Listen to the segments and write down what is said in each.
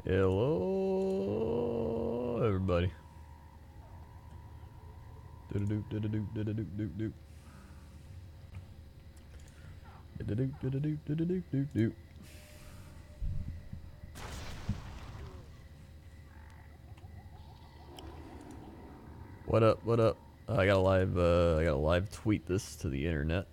Hello, everybody. Do-do-do-do-do-do-do-do-do. Do-do-do-do-do-do-do-do. What up? What up? I gotta live tweet this to the internet.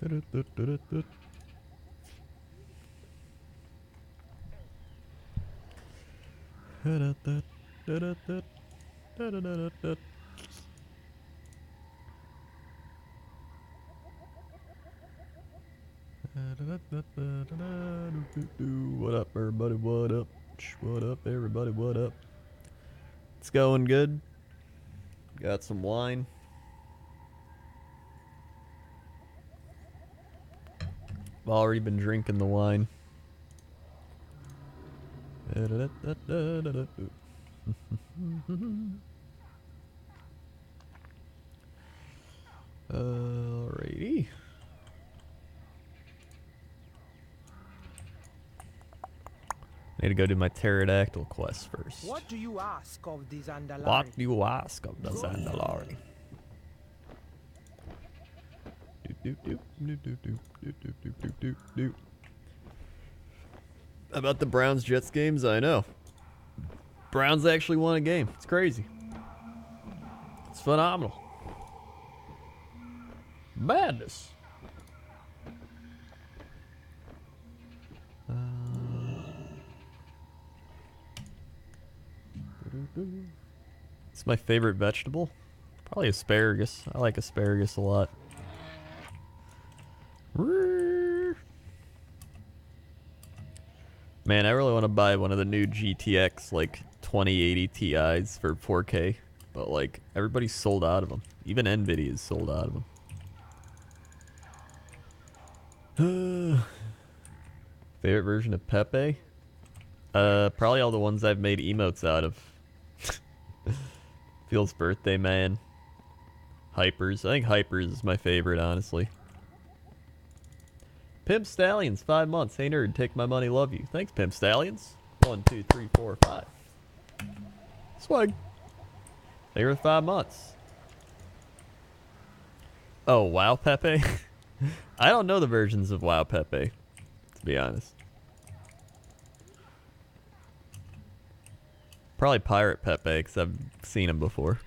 What up, everybody? What up? What up, everybody? What up? It's going good. Got some wine. I've already been drinking the wine. Alrighty. Need to go do my pterodactyl quest first. What do you ask of the Zandalari? What do you ask of the Zandalari? About the Browns Jets games, I know. Browns actually won a game. It's crazy. It's phenomenal. Madness. It's my favorite vegetable. Probably asparagus. I like asparagus a lot. Man, I really want to buy one of the new GTX like 2080 Ti's for 4K, but like everybody's sold out of them. Even Nvidia is sold out of them. Favorite version of Pepe? Probably all the ones I've made emotes out of. Feels Birthday Man. Hypers. I think Hypers is my favorite, honestly. Pimp Stallions, 5 months. Hey nerd, take my money, love you. Thanks, Pimp Stallions. 1, 2, 3, 4, 5. Swag. Thank you for 5 months. Oh, Wow Pepe? I don't know the versions of Wow Pepe, to be honest. Probably Pirate Pepe, because I've seen him before.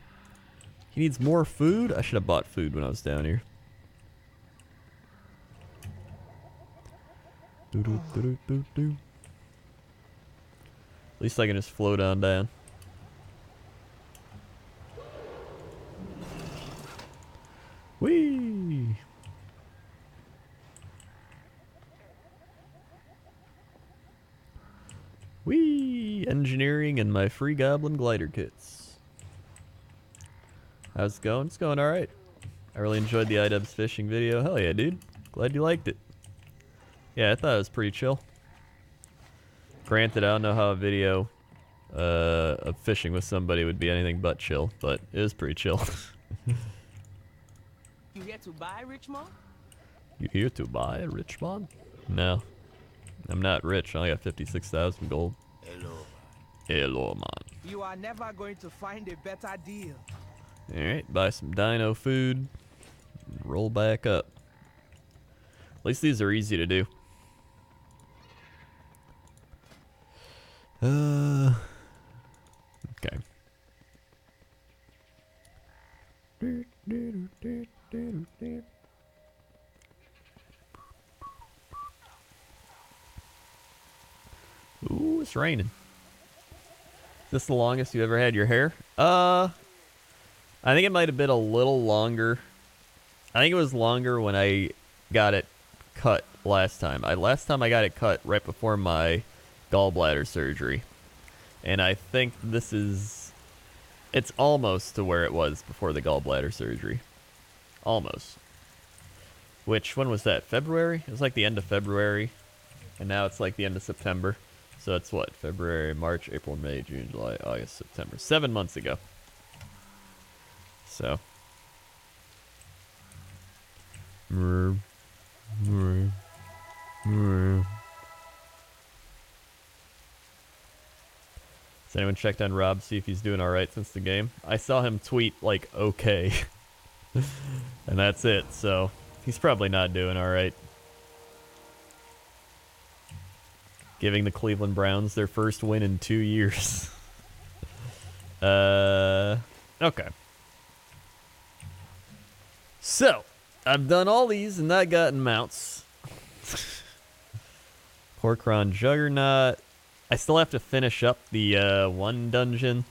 He needs more food? I should have bought food when I was down here. At least I can just float on down. Whee! Whee! Engineering and my free goblin glider kits. How's it going? It's going alright. I really enjoyed the iDubbbz fishing video. Hell yeah, dude. Glad you liked it. Yeah, I thought it was pretty chill. Granted, I don't know how a video of fishing with somebody would be anything but chill, but it was pretty chill. You here to buy, Richmond? You here to buy, Richmond? No. I'm not rich. I only got 56,000 gold. Hello. Hello, man. You are never going to find a better deal. Alright, buy some dino food. Roll back up. At least these are easy to do. Okay. Ooh, it's raining. Is this the longest you ever had your hair? I think it might have been a little longer. I think it was longer when I got it cut last time. Last time I got it cut right before my gallbladder surgery. And I think this is... It's almost to where it was before the gallbladder surgery. Almost. Which, when was that? February? It was like the end of February. And now it's like the end of September. So it's what? February, March, April, May, June, July, August, September. 7 months ago. So. Has anyone checked on Rob, see if he's doing alright since the game? I saw him tweet, like, okay. And that's it, so he's probably not doing alright. Giving the Cleveland Browns their first win in 2 years. Okay. So, I've done all these and not gotten mounts. Porkron Juggernaut. I still have to finish up the one dungeon.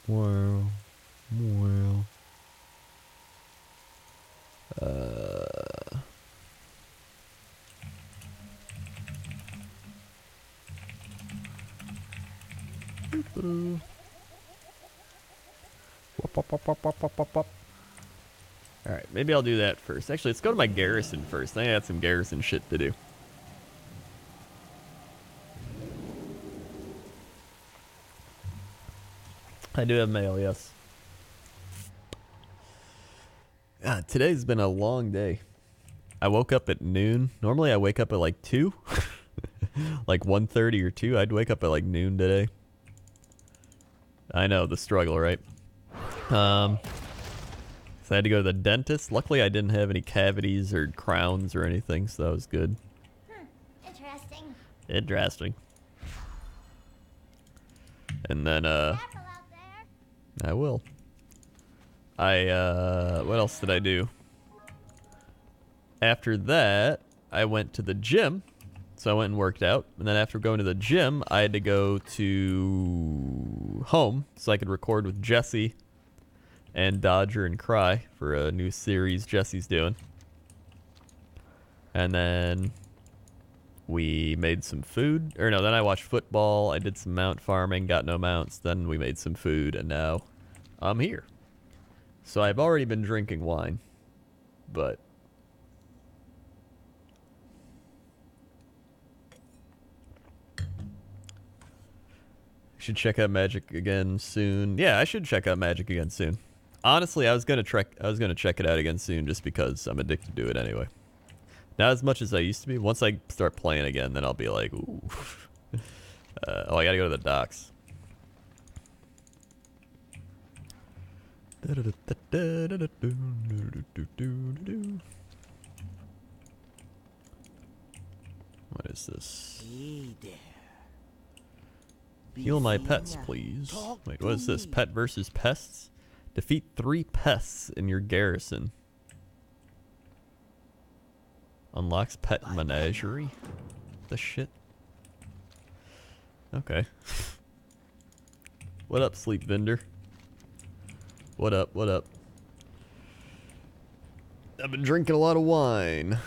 Well. Alright, maybe I'll do that first. Actually, let's go to my garrison first. I got some garrison shit to do. I do have mail, yes. God, today's been a long day. I woke up at noon. Normally I wake up at like 2. Like 1:30 or 2. I'd wake up at like noon today. I know, the struggle, right? So I had to go to the dentist. Luckily I didn't have any cavities or crowns or anything, so that was good. Interesting. Interesting. And then, Careful out there. I will. What else did I do? After that, I went to the gym. So I went and worked out. And then after going to the gym, I had to go to home so I could record with Jesse and Dodger and Cry for a new series Jesse's doing. And then we made some food. Or no, then I watched football. I did some mount farming, got no mounts. Then we made some food, and now I'm here. So I've already been drinking wine, but should check out Magic again soon. Yeah, I should check out Magic again soon. Honestly, I was gonna check it out again soon just because I'm addicted to it anyway. Not as much as I used to be. Once I start playing again, then I'll be like, ooh. Oh, I gotta go to the docks. What is this? Hey there. Heal my pets, please. Wait, what is this? Pet versus pests? Defeat 3 pests in your garrison. Unlocks pet menagerie? The shit? Okay. What up, Sleep Vendor? What up, what up? I've been drinking a lot of wine.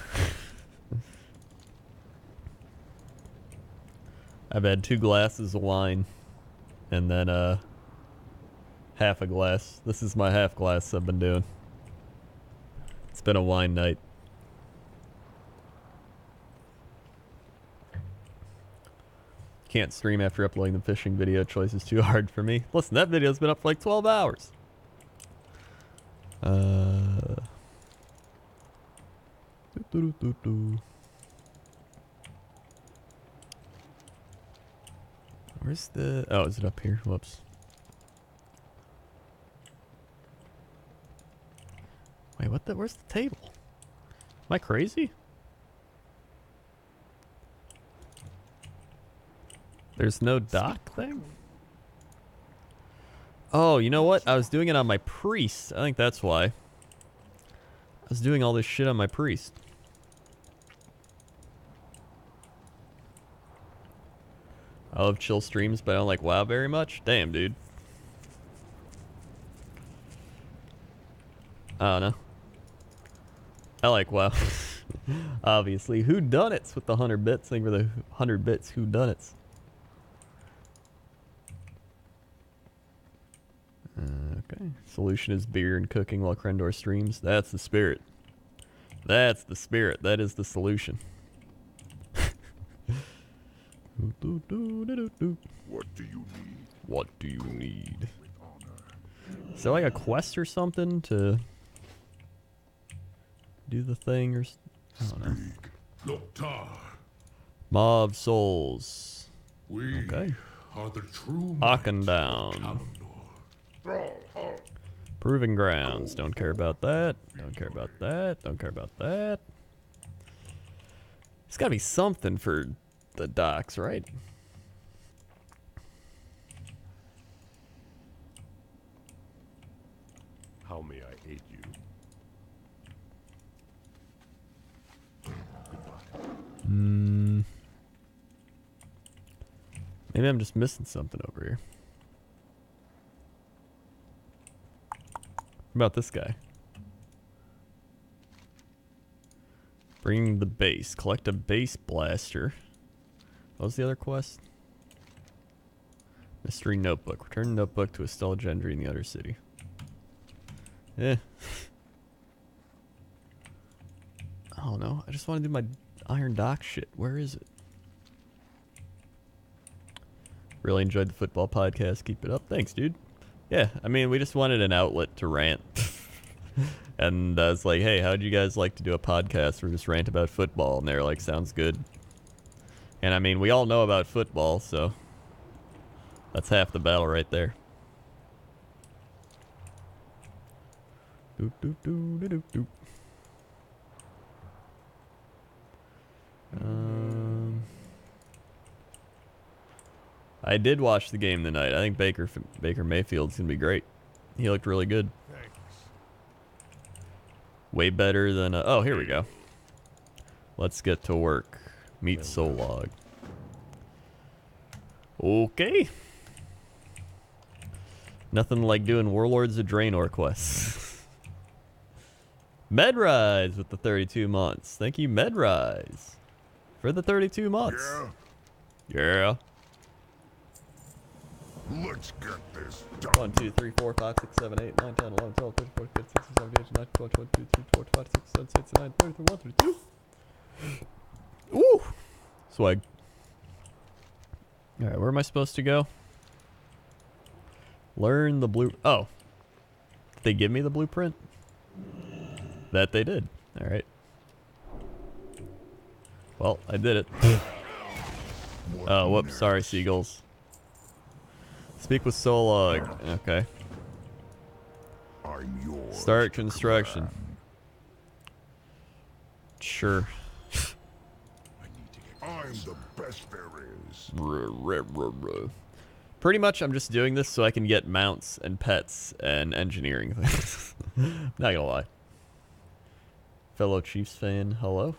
I've had 2 glasses of wine. And then, half a glass. This is my half glass I've been doing. It's been a wine night. Can't stream after uploading the fishing video. Choice is too hard for me. Listen, that video's been up for like 12 hours. Where's the... Oh, is it up here? Whoops. Wait, what the... Where's the table? Am I crazy? There's no dock thing? Oh, you know what? I was doing it on my priest. I think that's why. I was doing all this shit on my priest. I love chill streams, but I don't like WoW very much. Damn, dude. I don't know. I like WoW. Obviously. Whodunits with the 100 bits. Thank you for the 100 bits. Whodunits. Okay. Solution is beer and cooking while Crendor streams. That's the spirit. That's the spirit. That is the solution. doop. What do you need? What do you need? With honor. Is there like a quest or something to do the thing or I don't know. Loktar, Mob souls. we Okay. are the true Hawking might down. of Crendor. Proving grounds. Don't care about that. Don't care about that. Don't care about that. There's gotta be something for the docks, right? How may I aid you? Maybe I'm just missing something over here. What about this guy? Bring the base. Collect a base blaster. What was the other quest? Mystery notebook. Return the notebook to Estella Gendry in the other city. Eh. I don't know. I just want to do my Iron Dock shit. Where is it? Really enjoyed the football podcast. Keep it up. Thanks, dude. Yeah, I mean, we just wanted an outlet to rant. And I was like, hey, how'd you guys like to do a podcast where we just rant about football? And they're like, sounds good. And I mean, we all know about football, so that's half the battle right there. Doop, doop, doop, doop, doop. I did watch the game tonight. I think Baker Mayfield's gonna be great. He looked really good. Thanks. Way better than oh, here we go. Let's get to work. Meet Solog. Okay. Nothing like doing Warlords of Draenor quests. Medrise with the 32 months. Thank you, Medrise, for the 32 months. Yeah. Let's get this done. 1, 2, 3, 4, 5, 6, 7, 8, 9, 10, 11, 12, 13, 14, 15, 16, 17, 18, 19, 20, 22, 23, 24, 25, 26, 27, 28, 29, 30, 31, 32. Ooh! Swag. Alright, where am I supposed to go? Learn the blue... Oh. Did they give me the blueprint? That they did. Alright. Well, I did it. Oh, whoops. Sorry, seagulls. Speak with Solog. Okay. I'm yours. Start construction. Sure. I'm the best there is. Pretty much I'm just doing this so I can get mounts and pets and engineering things. Not gonna lie. Fellow Chiefs fan, hello?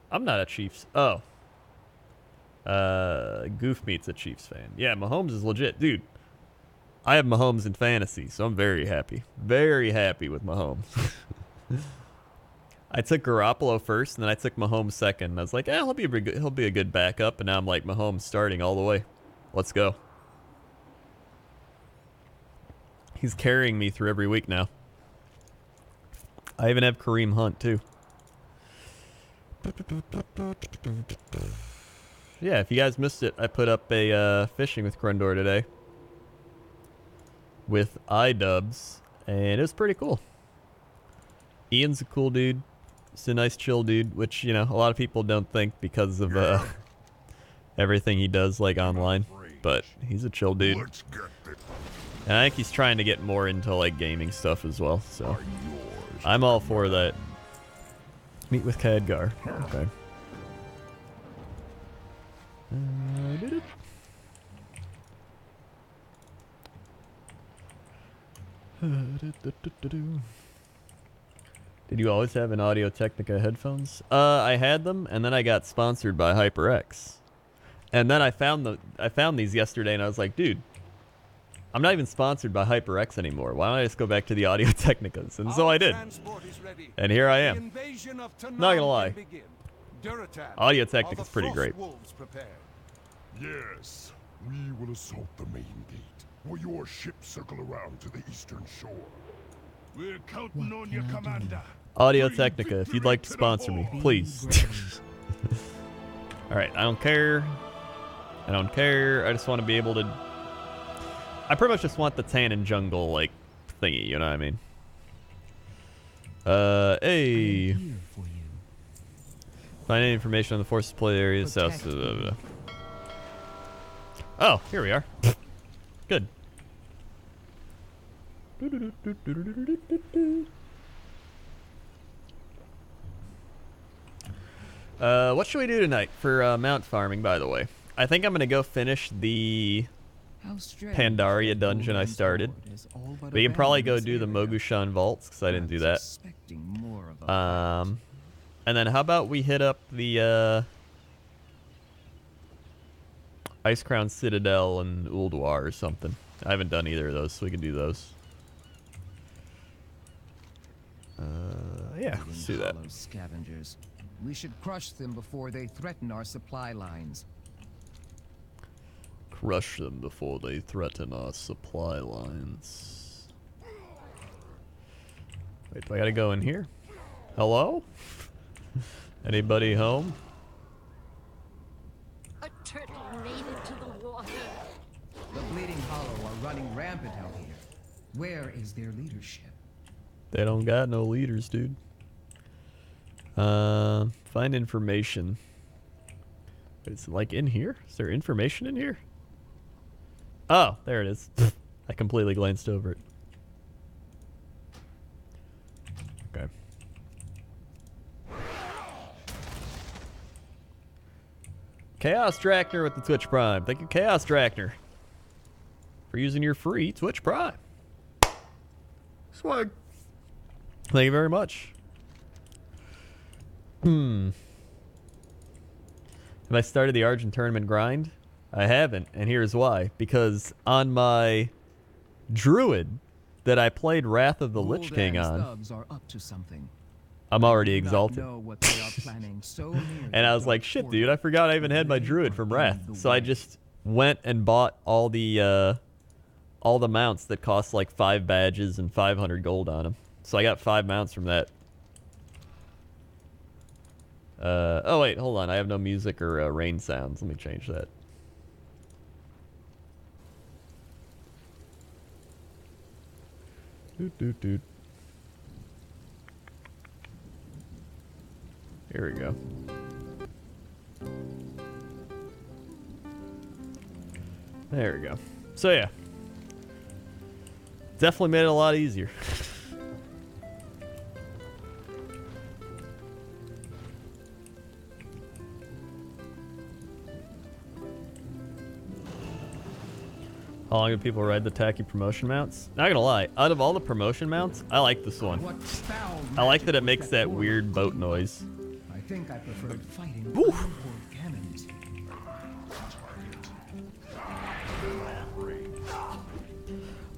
I'm not a Chiefs. Oh. Goof Meat's a Chiefs fan. Yeah, Mahomes is legit. Dude, I have Mahomes in fantasy, so I'm very happy. Very happy with Mahomes. I took Garoppolo first, and then I took Mahomes second. And I was like, he'll be a good backup. And now I'm like, Mahomes starting all the way. Let's go. He's carrying me through every week now. I even have Kareem Hunt, too. Yeah, if you guys missed it, I put up a fishing with Crendor today. With iDubbbz. And it was pretty cool. Ian's a cool dude. He's a nice chill dude, which, you know, a lot of people don't think because of everything he does, like, online. But he's a chill dude. Let's get this. And I think he's trying to get more into, like, gaming stuff as well, so I'm all for that. Meet with Khadgar. Okay. Did it. Did you always have an Audio-Technica headphones? I had them, and then I got sponsored by HyperX. And then I found these yesterday, and I was like, dude, I'm not even sponsored by HyperX anymore. Why don't I just go back to the Audio-Technicas? And so I did. And here I am. Not gonna lie. Audio-Technica's pretty great. Yes, we will assault the main gate. Will your ship circle around to the eastern shore? We're counting on you, Commander. Audio-Technica, if you'd like to sponsor me, please. Alright, I don't care. I don't care. I just want to be able to... I pretty much just want the tan and jungle, like, thingy, you know what I mean? Hey. Find any information on the forces play area south. Oh, here we are. Good. What should we do tonight for mount farming, by the way? I think I'm going to go finish the Pandaria dungeon I started. We can probably go do the Mogushan vaults, because I didn't do that. And then how about we hit up the Ice Crown Citadel and Ulduar or something. I haven't done either of those, so we can do those. Yeah, let's do that. Scavengers. We should crush them before they threaten our supply lines. Crush them before they threaten our supply lines. Wait, do I gotta go in here? Hello? Anybody home? A turtle made it to the water. The Bleeding Hollow are running rampant out here. Where is their leadership? They don't got no leaders, dude. Find information. Is it like in here? Is there information in here? Oh, there it is. I completely glanced over it. Okay. Chaos Drachner with the Twitch Prime. Thank you, Chaos Drachner, for using your free Twitch Prime. Swag. Thank you very much. Have I started the Argent Tournament grind? I haven't, and here's why. Because on my Druid that I played Wrath of the Lich King on, I'm already exalted. And I was like, shit, dude, I forgot I even had my Druid from Wrath. So I just went and bought all the mounts that cost like 5 badges and 500 gold on them. So I got 5 mounts from that. Oh wait, hold on. I have no music or rain sounds. Let me change that. Doot doot doot. Here we go. There we go. So yeah. Definitely made it a lot easier. How long do people ride the tacky promotion mounts? Not gonna lie, out of all the promotion mounts, I like this one. I like that it makes that weird boat noise. I think I preferred fighting cannons.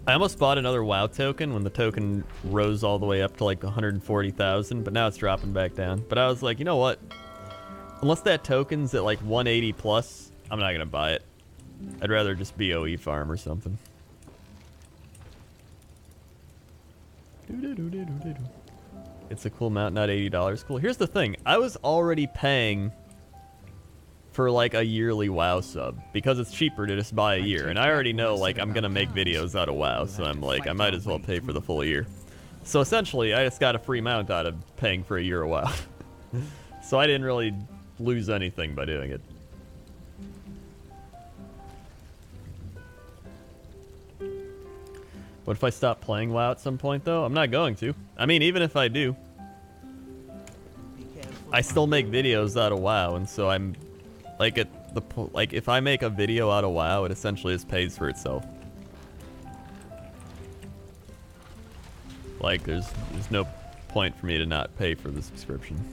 I almost bought another WoW token when the token rose all the way up to like 140,000, but now it's dropping back down. But I was like, you know what? Unless that token's at like 180 plus, I'm not gonna buy it. I'd rather just BOE farm or something. It's a cool mount, not $80. Cool. Here's the thing. I was already paying for like a yearly WoW sub because it's cheaper to just buy a year. And I already know like I'm going to make videos out of WoW. So I'm like, I might as well pay for the full year. So essentially, I just got a free mount out of paying for a year of WoW. So I didn't really lose anything by doing it. What if I stop playing WoW at some point, though? I'm not going to. I mean, even if I do, I still make videos out of WoW, and so I'm like like if I make a video out of WoW, it essentially just pays for itself. Like there's no point for me to not pay for the subscription.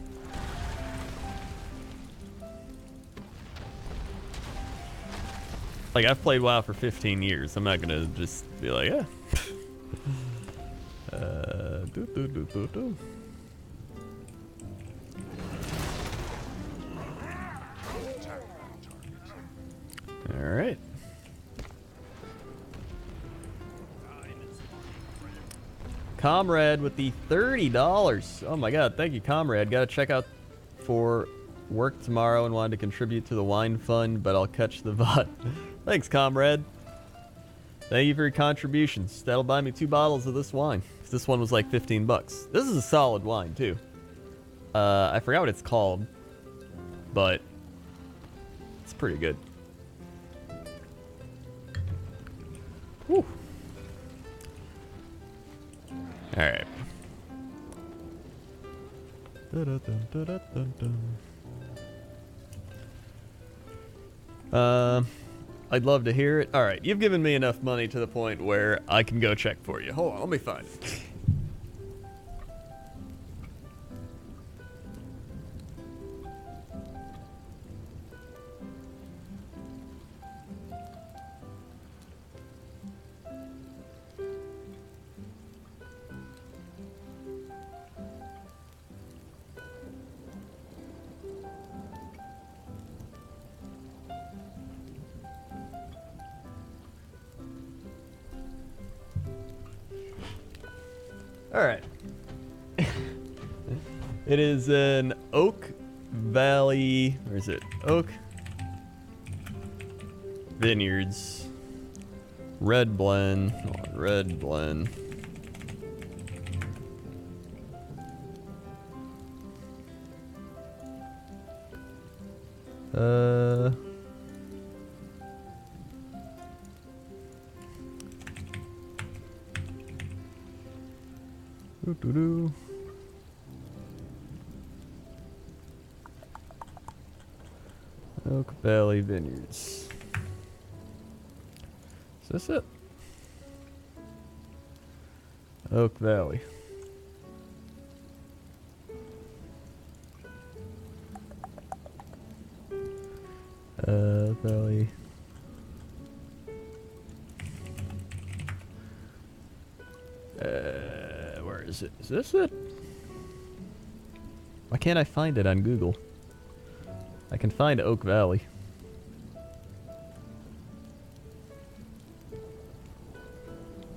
Like I've played WoW for 15 years. I'm not gonna just be like, yeah. All right. Comrade with the $30. Oh my god, thank you, Comrade. Gotta check out for work tomorrow and wanted to contribute to the wine fund, but I'll catch the VOD. Thanks, comrade. Thank you for your contributions. That'll buy me 2 bottles of this wine. This one was like 15 bucks. This is a solid wine, too. I forgot what it's called, but it's pretty good. Whew. All right. I'd love to hear it. All right, you've given me enough money to the point where I can go check for you. Hold on, let me find it. All right. It is an Oak Valley. Where is it? Oak Vineyards. Red blend. Hold on, red blend. Doo-doo-doo. Oak Valley Vineyards. Is this it? Oak Valley. Valley. Where is it? Is this it? Why can't I find it on Google? I can find Oak Valley.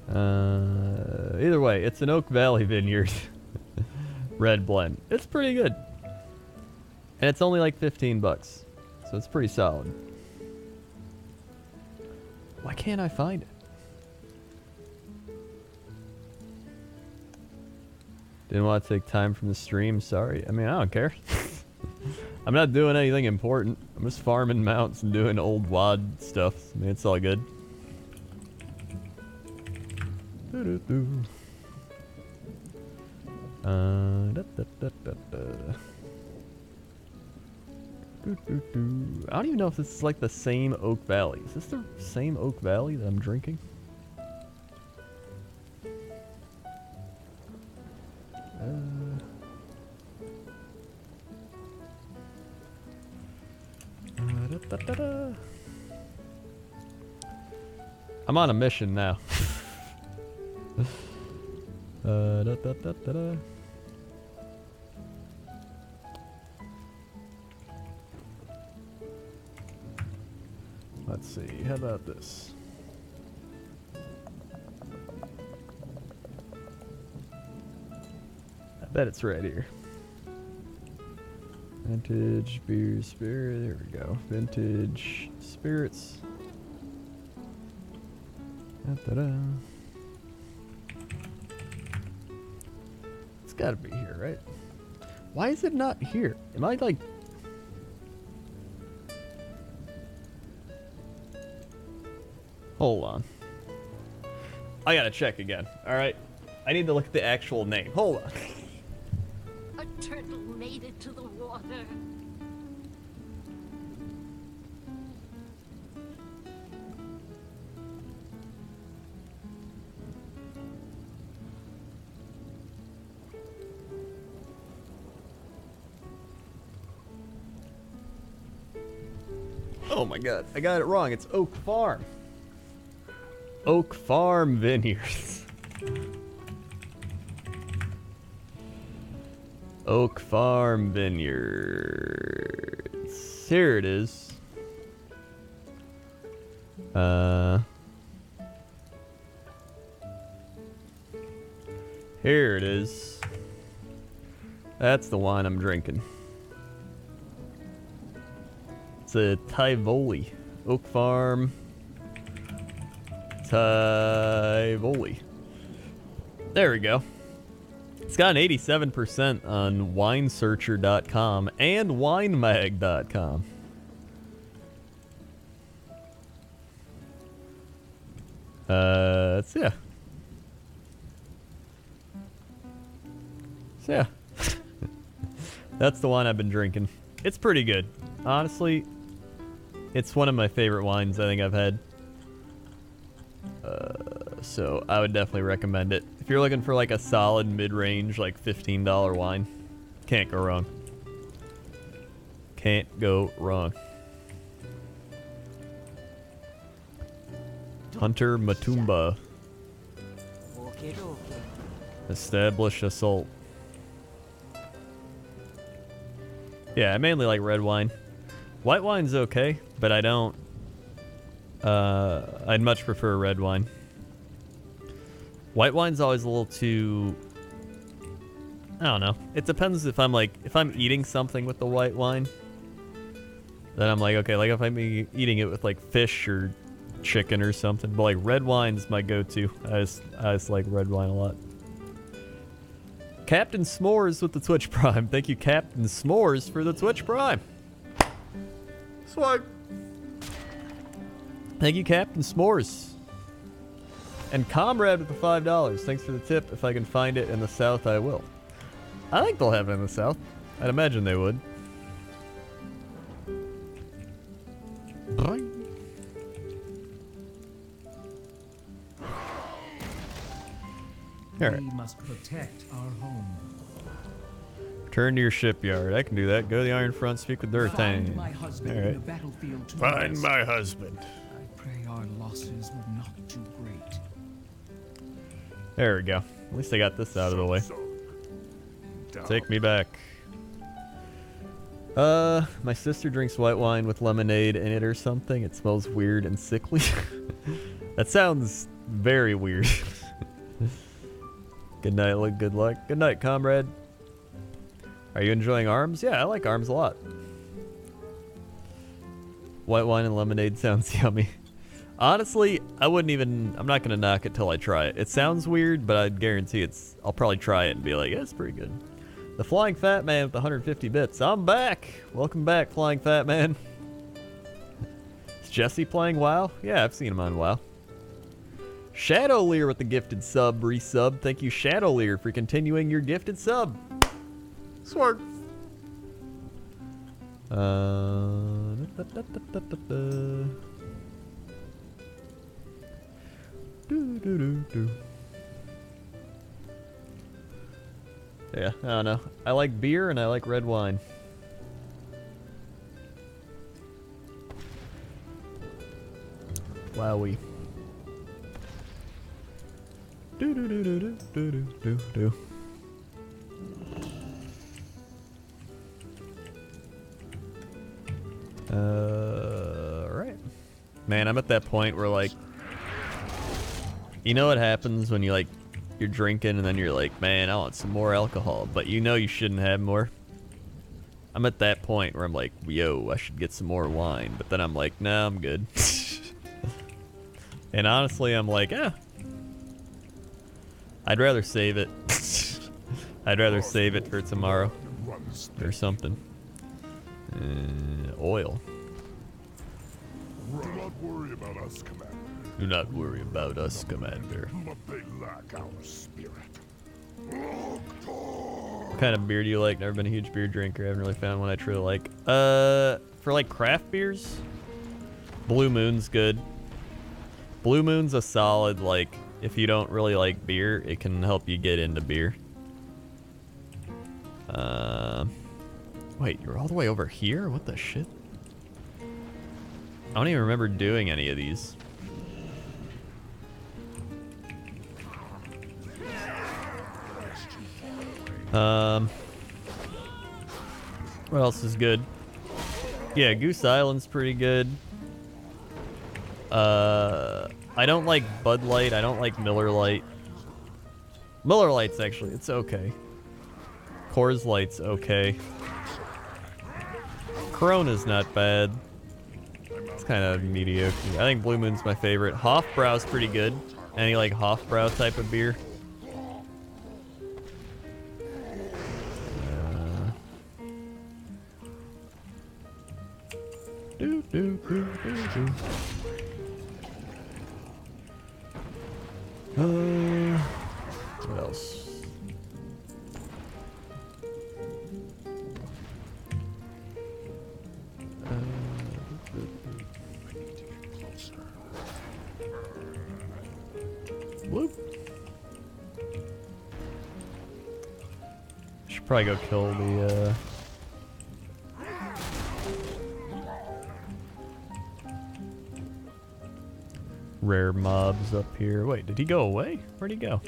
Either way, it's an Oak Valley vineyard. Red blend. It's pretty good. And it's only like 15 bucks. So it's pretty solid. Why can't I find it? Didn't want to take time from the stream. Sorry. I mean, I don't care. I'm not doing anything important. I'm just farming mounts and doing old WAD stuff. I mean, it's all good. Doo-doo-doo. I don't even know if this is like the same Oak Valley. Is this the same Oak Valley that I'm drinking? I'm on a mission now. Let's see, how about this? I bet it's right here. Vintage beer spirit, there we go. Vintage spirits. Da-da-da. It's gotta be here, right? Why is it not here? Am I like... Hold on. I gotta check again, alright? I need to look at the actual name. Hold on. A turtle made it to the water. Oh my god, I got it wrong. It's Oak Farm. Oak Farm Vineyards. Oak Farm Vineyards. Here it is. Here it is. That's the wine I'm drinking. It's a Tivoli. Oak Farm. Tivoli. There we go. It's got an 87% on winesearcher.com and winemag.com. So yeah. So yeah. That's the wine I've been drinking. It's pretty good. Honestly, it's one of my favorite wines I think I've had. So I would definitely recommend it. If you're looking for like a solid mid-range, like $15 wine, can't go wrong. Can't go wrong. Hunter Matumba. Okay, okay. Establish assault. Yeah, I mainly like red wine. White wine's okay, but I don't. I'd much prefer red wine. White wine's always a little too. I don't know. It depends if I'm eating something with the white wine. Then I'm like, okay, like if I'm eating it with like fish or chicken or something. But like red wine's my go-to. I just like red wine a lot. Captain S'mores with the Twitch Prime. Thank you, Captain S'mores, for the Twitch Prime. Swag. Thank you, Captain S'mores. And Comrade with the $5. Thanks for the tip. If I can find it in the South, I will. I think they'll have it in the South. I'd imagine they would. All right. We must protect our home. Turn to your shipyard. I can do that. Go to the Iron Front, speak with Durtane. Find my husband All in right. the battlefield to Find rest. my husband. I pray our losses were not too great. There we go. At least I got this out of the way. Take me back. My sister drinks white wine with lemonade in it or something. It smells weird and sickly. That sounds very weird. Good night, good luck. Good night, comrade. Are you enjoying ARMS? Yeah, I like ARMS a lot. White wine and lemonade sounds yummy. Honestly, I'm not gonna knock it till I try it. It sounds weird, but I'd guarantee I'll probably try it and be like, yeah, it's pretty good. The Flying Fat Man with 150 bits. I'm back. Welcome back, Flying Fat Man. Is Jesse playing WoW? Yeah, I've seen him on WoW. Shadowleer with the gifted resub. Thank you, Shadowleer, for continuing your gifted sub. Sword. Yeah, I don't know. I like beer and I like red wine. Wowie. Do do do do do do do do. Right. Man, I'm at that point where like, you know what happens when you're drinking and then you're like, man, I want some more alcohol, but you know you shouldn't have more. I'm at that point where I'm like, yo, I should get some more wine, but then I'm like, nah, I'm good. And honestly, I'm like, I'd rather save it. I'd rather save it for tomorrow or something. Oil. Do not worry about us, Commander. Do not worry about us, Commander. But they lack our spirit. What kind of beer do you like? Never been a huge beer drinker. I haven't really found one I truly like. For like craft beers, Blue Moon's good. Blue Moon's a solid, like, if you don't really like beer, it can help you get into beer. Wait, you're all the way over here? What the shit? I don't even remember doing any of these. What else is good? Yeah, Goose Island's pretty good. I don't like Bud Light. I don't like Miller Lite. Miller Lite's actually, it's okay. Coors Light's okay. Corona's not bad. kind of mediocre. I think Blue Moon's my favorite. Hofbrau's pretty good. Any like Hofbrau type of beer? Do, do, do, do, do. What else? Whoop. Should probably go kill the rare mobs up here. Wait, did he go away? Where'd he go?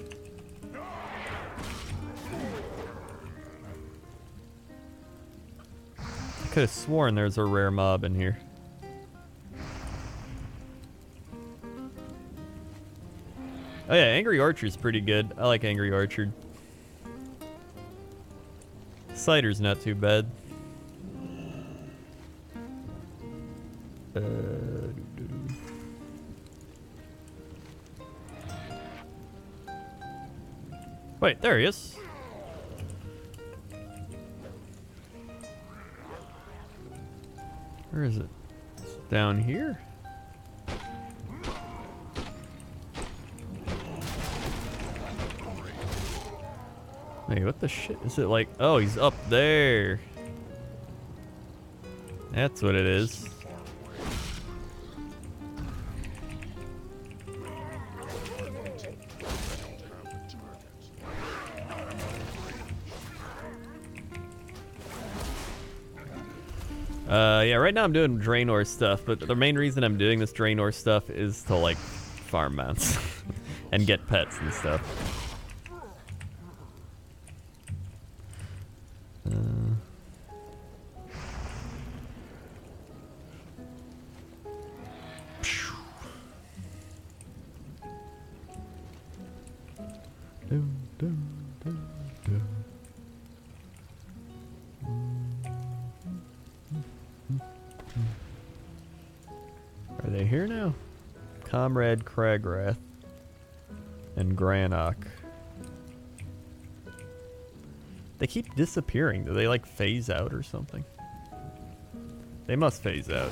I could have sworn there's a rare mob in here. Oh yeah, Angry Orchard's pretty good. I like Angry Orchard. Cider's not too bad. Wait, there he is. Where is it? It's down here? Wait, what the shit? Is it like... Oh, he's up there. That's what it is. Yeah, right now I'm doing Draenor stuff, but the main reason I'm doing this Draenor stuff is to, like, farm mounts and get pets and stuff. Are they here now? Comrade Cragrath and Granok. They keep disappearing. Do they like phase out or something? They must phase out.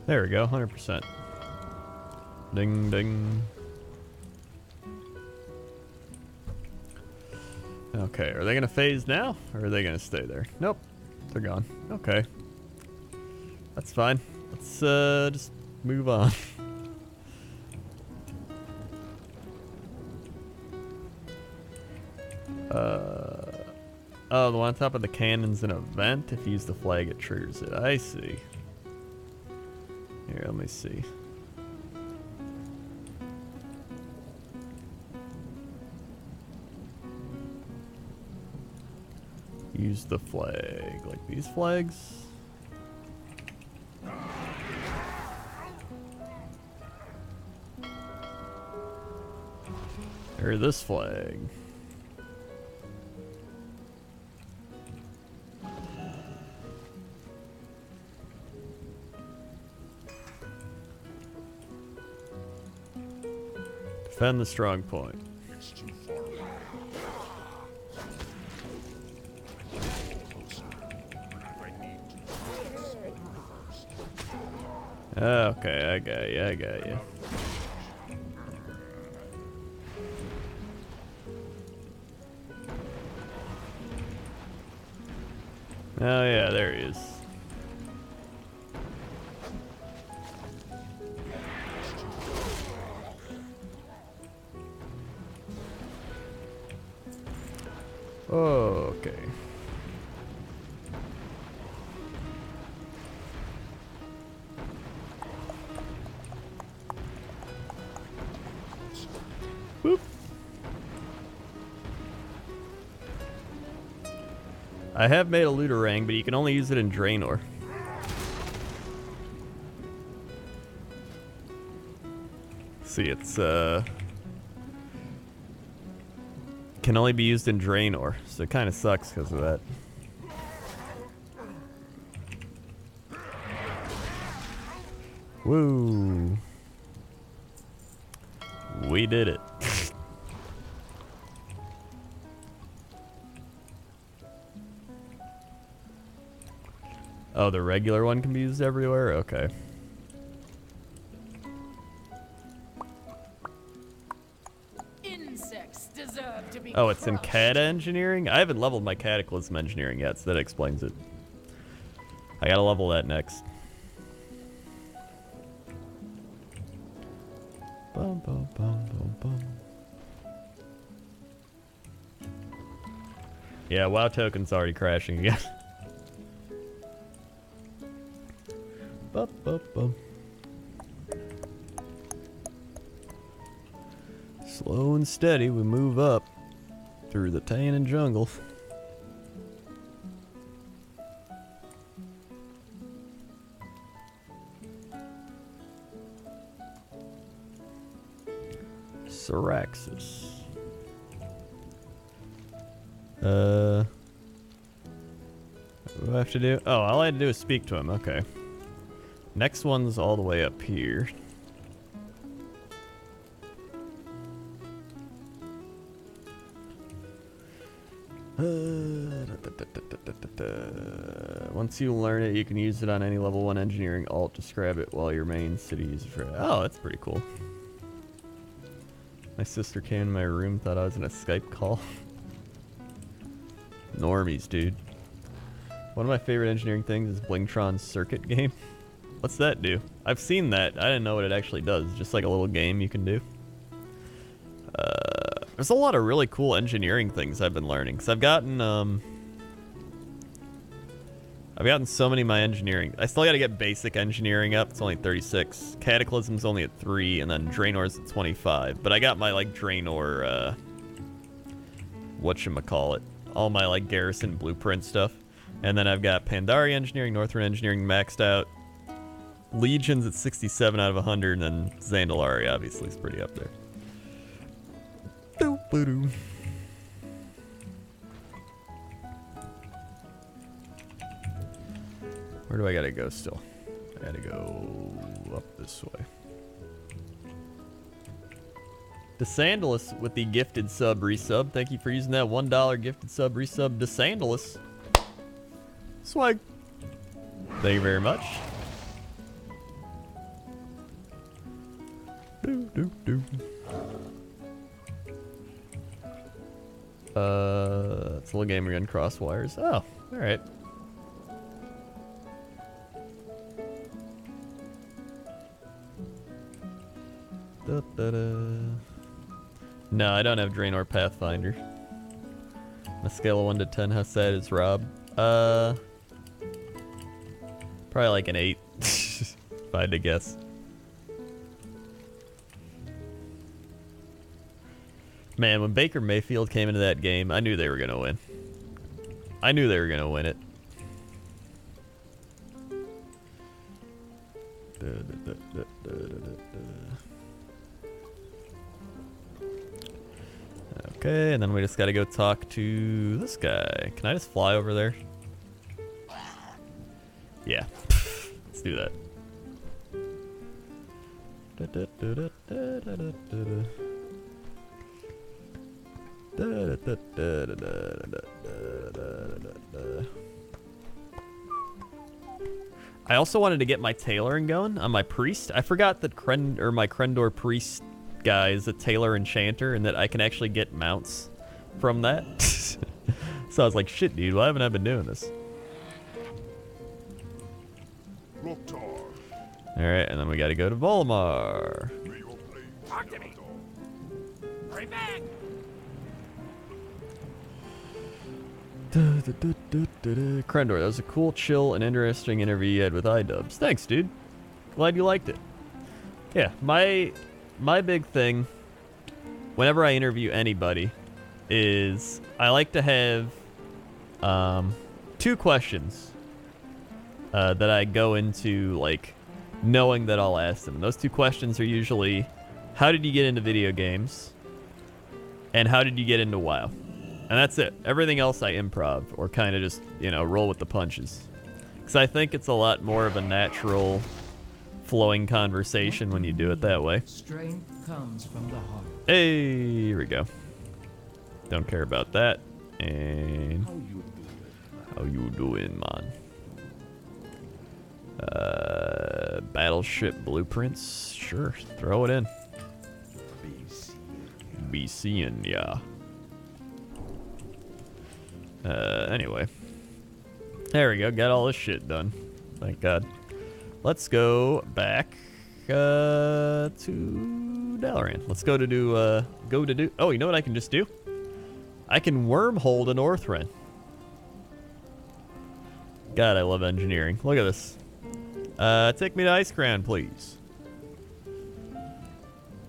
There we go, 100%. Ding, ding. Okay, are they gonna phase now, or are they gonna stay there? Nope, they're gone. Okay. That's fine. Let's just move on. Oh, the one on top of the cannon's an event. If you use the flag, it triggers it. I see. Here, let me see. Use the flag, like these flags. Or this flag. Defend the strong point. Okay, I got you, I got you. Oh yeah, there he is. Okay. Boop. I have made a Looterang, but you can only use it in Draenor. see, it's can only be used in Draenor, so it kind of sucks because of that. Woo! We did it. Oh, the regular one can be used everywhere? Okay. Insects deserve to be Oh, it's in crushed. Cata Engineering? I haven't leveled my Cataclysm Engineering yet, so that explains it. I gotta level that next. Bum, bum, bum, bum, bum. Yeah, WoW token's already crashing again. Bup, bup, bum. Slow and steady, we move up through the Tannin jungle. Syraxis. What do I have to do? Oh, all I had to do is speak to him. Okay. Next one's all the way up here. Once you learn it, you can use it on any level 1 engineering alt. Describe it while your main city uses it. Oh, that's pretty cool. My sister came in my room, thought I was in a Skype call. Normies, dude. One of my favorite engineering things is Blingtron's circuit game. What's that do? I've seen that. I didn't know what it actually does. Just like a little game you can do. There's a lot of really cool engineering things I've been learning. Cause I've gotten so many of my engineering. I still got to get basic engineering up. It's only 36. Cataclysm's only at 3, and then Draenor's at 25. But I got my like Draenor, whatchamacallit, all my like garrison blueprint stuff. And then I've got Pandaria engineering, Northrend engineering maxed out. Legion's at 67 out of 100, and then Zandalari obviously is pretty up there. Doo-ba-doo. Where do I gotta go still? I gotta go up this way. DeSandalus with the gifted sub resub. Thank you for using that $1 gifted sub resub. DeSandalus. Swag. Thank you very much. Do, do, do. It's a little game gun crosswires. Oh, alright. Da, da, da. No, I don't have Draenor Pathfinder. On a scale of 1 to 10, how sad is Rob? Probably like an 8, if I had to guess. Man, when Baker Mayfield came into that game, I knew they were going to win. I knew they were going to win it. Okay, and then we just got to go talk to this guy. Can I just fly over there? Yeah. Let's do that. I also wanted to get my tailoring going on my priest. I forgot that my Crendor priest guy is a tailor enchanter, and that I can actually get mounts from that. So I was like, shit, dude, why haven't I been doing this? Alright, and then we gotta go to Volmar. Talk to me. Hurry back. Crendor, that was a cool, chill, and interesting interview you had with iDubbbz. Thanks, dude. Glad you liked it. Yeah, my big thing whenever I interview anybody is I like to have 2 questions that I go into, like, knowing that I'll ask them. And those 2 questions are usually, how did you get into video games, and how did you get into WoW? And that's it. Everything else I improv or kind of just, you know, roll with the punches. Because I think it's a lot more of a natural flowing conversation when you do it that way. Strength comes from the heart. Hey, here we go. Don't care about that. And how you doing, man? Battleship blueprints. Sure, throw it in. Be seeing ya. Anyway. There we go. Got all this shit done. Thank God. Let's go back to Dalaran. Let's go to do oh, you know what I can just do? I can wormhole to Northrend. God, I love engineering. Look at this. Take me to Ice Crown, please.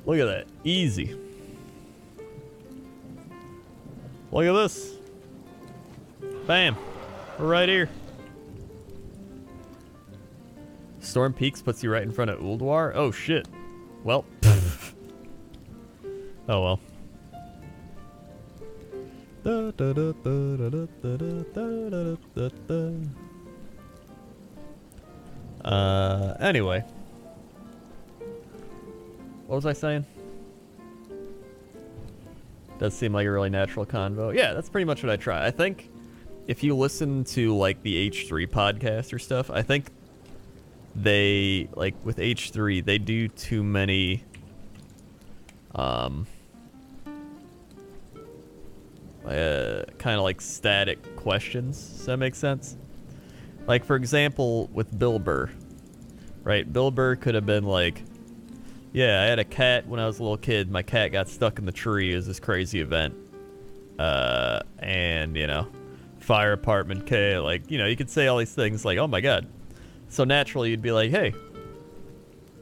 Look at that. Easy. Look at this. Bam. We're right here. Storm Peaks puts you right in front of Ulduar? Oh, shit. Well. Oh, well. Anyway. What was I saying? Does seem like a really natural convo. Yeah, that's pretty much what I try. I think if you listen to like the H3 podcast or stuff, I think they, like with H3, they do too many kind of like static questions. Does that make sense? Like, for example, with Bill Burr, right? Bill Burr could have been like, yeah, I had a cat when I was a little kid. My cat got stuck in the tree. It was this crazy event. And, you know, fire department K, like, you know, you could say all these things like, oh my God. So naturally you'd be like, hey,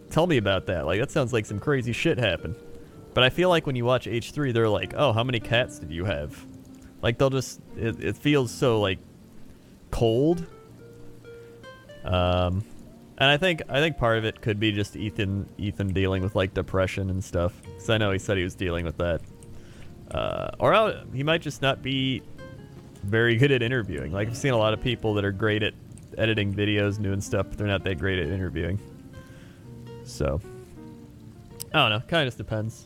tell me about that. Like, that sounds like some crazy shit happened. But I feel like when you watch H3, they're like, oh, how many cats did you have? Like, they'll just, it feels so, like, cold. And I think part of it could be just Ethan dealing with like depression and stuff. Because I know he said he was dealing with that. Or he might just not be very good at interviewing. Like, I've seen a lot of people that are great at editing videos, doing stuff, but they're not that great at interviewing. So, I don't know. Kind of just depends.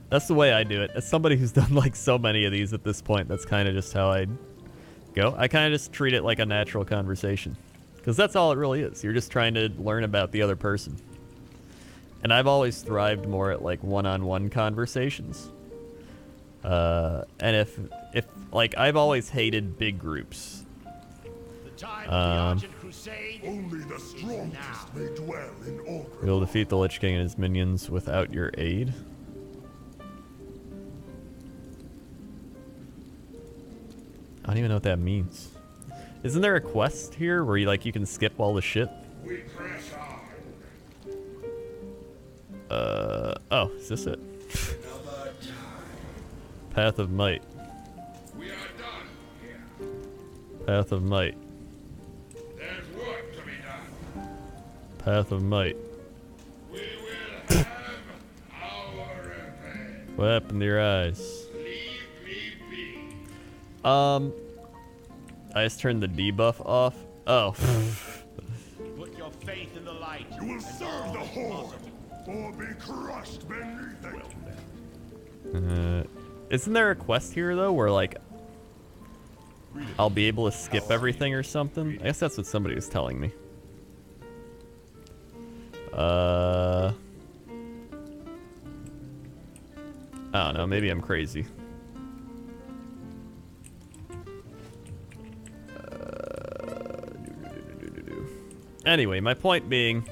That's the way I do it. As somebody who's done like so many of these at this point, that's kind of just how I go. I kind of just treat it like a natural conversation. Because that's all it really is. You're just trying to learn about the other person. And I've always thrived more at like one-on-one conversations. And if like, I've always hated big groups. Only the strongest may dwell in Orgrimmar. You'll defeat the Lich King and his minions without your aid. I don't even know what that means. Isn't there a quest here where you can skip all the shit? We press on. Oh, is this it? Another time. Path of Might. We are done here. Path of Might. There's work to be done. Path of Might. We will have our revenge. What happened to your eyes? Leave me be. I just turned the debuff off. Oh. Put your faith in the light. You will serve the Horde, or be crushed beneath it. Isn't there a quest here though where like I'll be able to skip everything or something? I guess that's what somebody was telling me. I don't know, maybe I'm crazy. Anyway, my point being,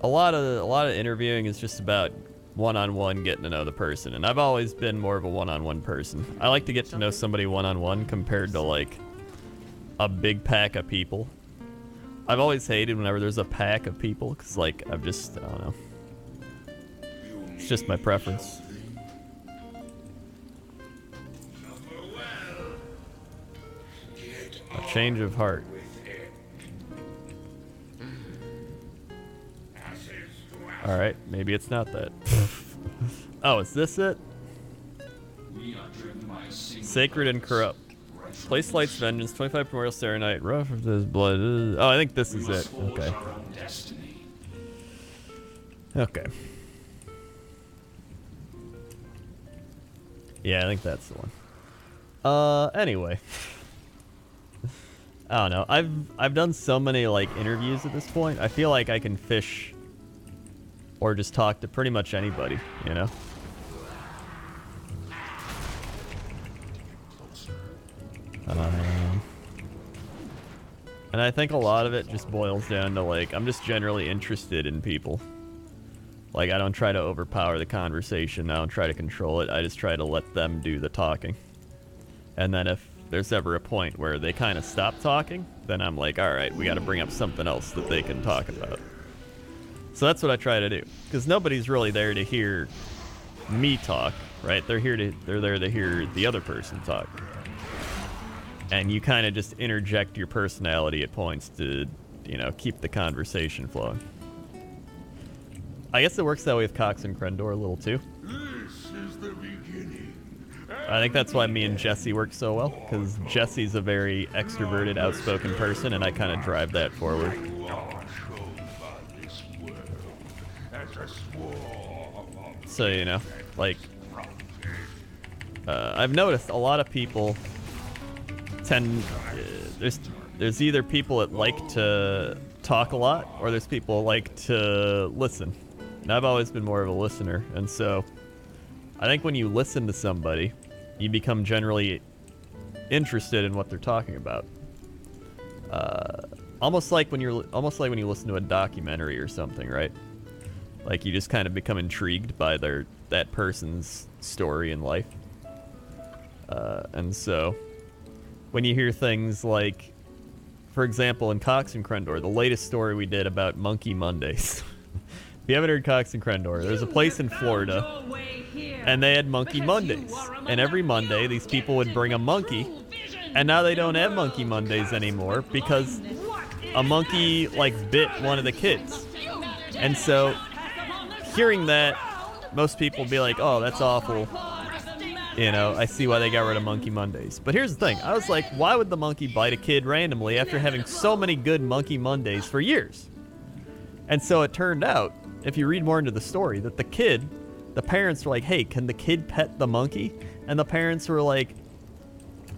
a lot of interviewing is just about one-on-one getting to know the person, and I've always been more of a one-on-one person. I like to get to know somebody one-on-one compared to like a big pack of people. I've always hated whenever there's a pack of people, because like I don't know. It's just my preference. A change of heart. Alright, maybe it's not that. Oh, is this it? Sacred and Corrupt. Place Light's Vengeance, 25 Memorial Serenite, Rough of his Blood. Oh, I think this is it. Okay. Okay. Yeah, I think that's the one. Anyway. I don't know. I've done so many like interviews at this point. I feel like I can fish or just talk to pretty much anybody, you know? And I think a lot of it just boils down to like, I'm just generally interested in people. Like, I don't try to overpower the conversation. I don't try to control it. I just try to let them do the talking. And then if there's ever a point where they kind of stop talking, then I'm like, all right, we got to bring up something else that they can talk about. So that's what I try to do. Because nobody's really there to hear me talk, right? They're there to hear the other person talk. And you kind of just interject your personality at points to, you know, keep the conversation flowing. I guess it works that way with Cox and Crendor a little too. This is the beginning. I think that's why me and Jesse work so well, because Jesse's a very extroverted, outspoken person, and I kind of drive that forward. So, you know, like, I've noticed a lot of people tend, there's either people that like to talk a lot, or there's people that like to listen. And I've always been more of a listener, and so I think when you listen to somebody, you become generally interested in what they're talking about. Almost like when you listen to a documentary or something, right? Like you just kind of become intrigued by that person's story in life. And so when you hear things like, for example, in Cox and Crendor, the latest story we did about Monkey Mondays. If you haven't heard Cox and Crendor, there's a place in Florida, and they had Monkey Mondays. And every Monday, these people would bring a monkey, and now they don't have Monkey Mondays anymore because a monkey, like, bit one of the kids. And so, hearing that, most people would be like, oh, that's awful. You know, I see why they got rid of Monkey Mondays. But here's the thing. I was like, why would the monkey bite a kid randomly after having so many good Monkey Mondays for years? And so it turned out, if you read more into the story, that the parents were like, hey, can the kid pet the monkey? And the parents were like,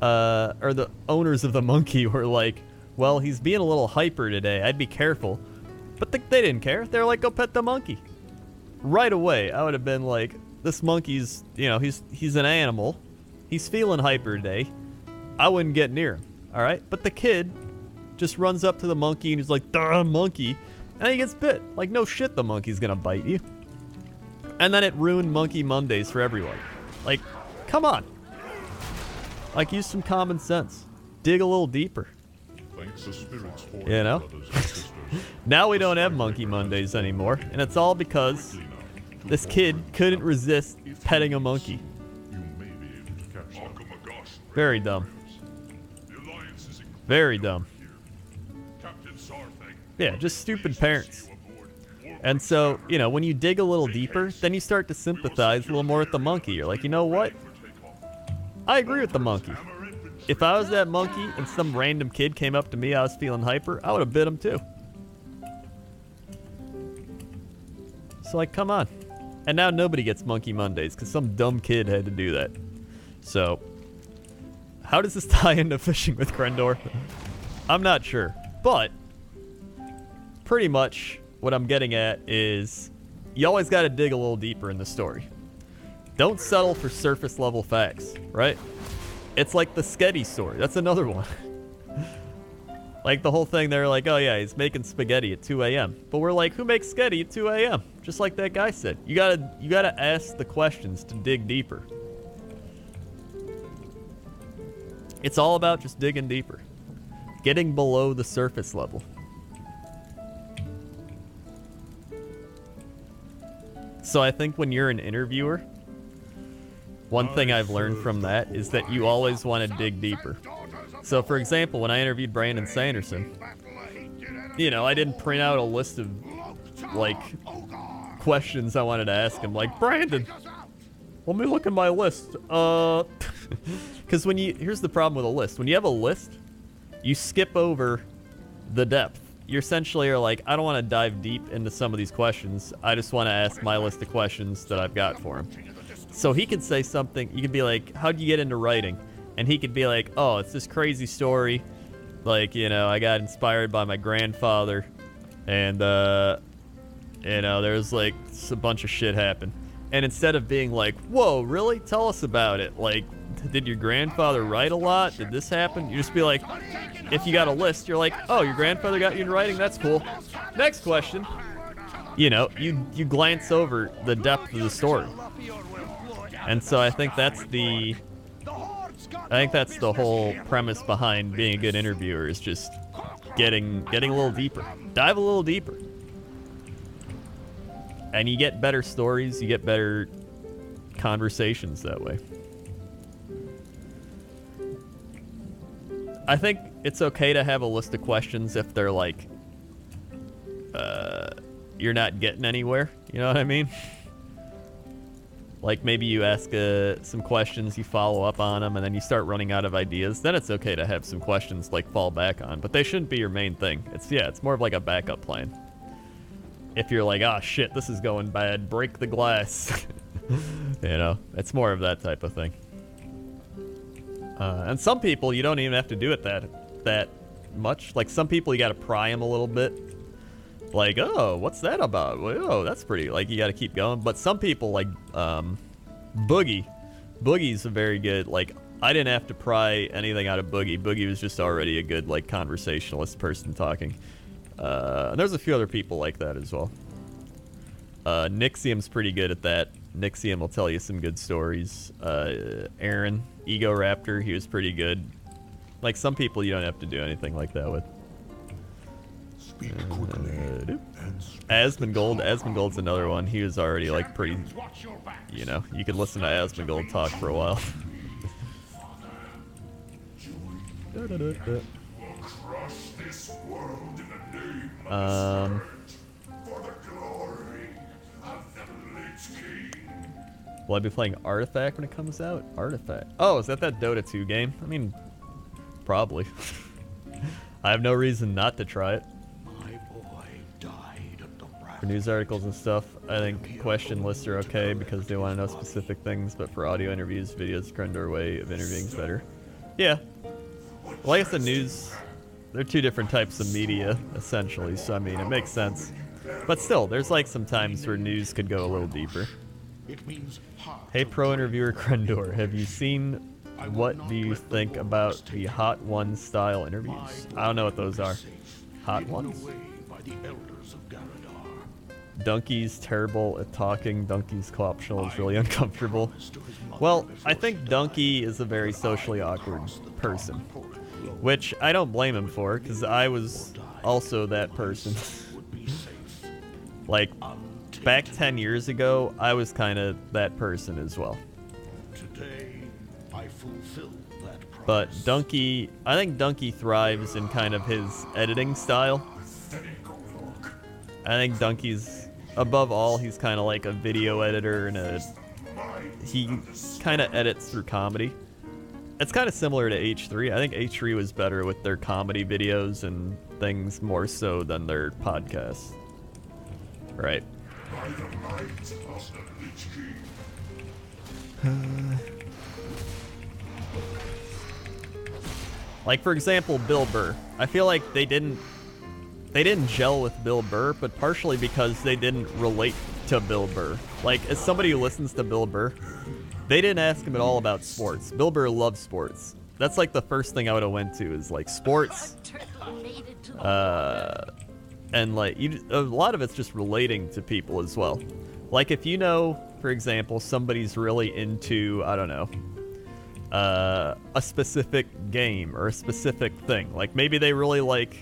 or the owners of the monkey were like, well, he's being a little hyper today. I'd be careful. But they didn't care. They were like, go pet the monkey. Right away, I would have been like, this monkey's, you know, he's an animal. He's feeling hyper today. I wouldn't get near him, all right? But the kid just runs up to the monkey and he's like, duh, monkey. And he gets bit. Like, no shit, the monkey's gonna bite you. And then it ruined Monkey Mondays for everyone. Like, come on. Like, use some common sense. Dig a little deeper. Thanks the spirits for you know? Now we don't have Monkey Mondays anymore, and it's all because this kid couldn't resist petting a monkey. Very dumb. Very dumb. Yeah, just stupid parents. And so, you know, when you dig a little deeper, then you start to sympathize a little more with the monkey. You're like, you know what? I agree with the monkey. If I was that monkey and some random kid came up to me, I was feeling hyper, I would have bit him too. So, like, come on. And now nobody gets Monkey Mondays because some dumb kid had to do that. So, how does this tie into fishing with Crendor? I'm not sure. But, pretty much what I'm getting at is you always got to dig a little deeper in the story. Don't settle for surface level facts, right? It's like the Sketty story. That's another one. Like the whole thing, they're like, oh yeah, he's making spaghetti at 2 a.m. But we're like, who makes sketty at 2 a.m.? Just like that guy said. You gotta ask the questions to dig deeper. It's all about just digging deeper. Getting below the surface level. So I think when you're an interviewer, one thing I've learned from that is that you always want to dig deeper. So for example, when I interviewed Brandon Sanderson, you know, I didn't print out a list of like questions I wanted to ask him. Like, Brandon, let me look at my list. Because here's the problem with a list. When you have a list, you skip over the depth. You essentially are like, I don't want to dive deep into some of these questions. I just want to ask my list of questions that I've got for him. So he could say something. You could be like, how'd you get into writing? And he could be like, oh, it's this crazy story. Like, you know, I got inspired by my grandfather. And, you know, there's like a bunch of shit happened. And instead of being like, whoa, really? Tell us about it. Like, did your grandfather write a lot? Did this happen? You just be like, if you got a list, you're like, oh, your grandfather got you into writing? That's cool. Next question. You know, you glance over the depth of the story. And so I think that's the whole premise behind being a good interviewer, is just getting a little deeper. Dive a little deeper. And you get better stories, you get better conversations that way. I think it's okay to have a list of questions if they're like, you're not getting anywhere. You know what I mean? Like maybe you ask some questions, you follow up on them, and then you start running out of ideas. Then it's okay to have some questions like fall back on, but they shouldn't be your main thing. It's more of like a backup plan. If you're like, ah, shit, this is going bad, break the glass. You know, it's more of that type of thing. And some people, you don't even have to do it that much. Like, some people, you got to pry them a little bit. Like, oh, what's that about? Well, oh, that's pretty. Like, you got to keep going. But some people, like Boogie's a very good, like, I didn't have to pry anything out of Boogie. Boogie was just already a good, like, conversationalist person talking. And there's a few other people like that as well. Nixium's pretty good at that. Nixium will tell you some good stories. Aaron, Ego Raptor, he was pretty good. Like, some people you don't have to do anything like that with. Asmongold's another one. He was already, like, pretty, you know, you could listen to Asmongold talk for a while. Will I be playing Artifact when it comes out? Artifact. Oh, is that Dota 2 game? I mean, probably. I have no reason not to try it. For news articles and stuff, I think question lists are okay because they want to know specific things, but for audio interviews, videos, Crendor way of interviewing is better. Yeah. Well, I guess the news, they're two different types of media, essentially, so I mean, it makes sense. But still, there's like some times where news could go a little deeper. Hey, pro interviewer Crendor, have you seen, what do you think about the Hot Ones style interviews? I don't know what those are. Hot Ones? Donkey's terrible at talking. Donkey's co-optional is really uncomfortable. Well, I think Donkey is a very socially awkward person, which I don't blame him for, because I was also that person. Like, back 10 years ago, I was kind of that person as well. But Donkey, I think Donkey thrives in kind of his editing style. I think Donkey's, above all, he's kind of like a video editor, and he kind of edits through comedy. It's kind of similar to H3. I think H3 was better with their comedy videos and things more so than their podcasts. Right. Like, for example, Bill Burr. I feel like they didn't gel with Bill Burr, but partially because they didn't relate to Bill Burr. Like, as somebody who listens to Bill Burr, they didn't ask him at all about sports. Bill Burr loves sports. That's like the first thing I would have went to, is like sports. And like, a lot of it's just relating to people as well. Like, if you know, for example, somebody's really into, I don't know, a specific game or a specific thing. Like, maybe they really like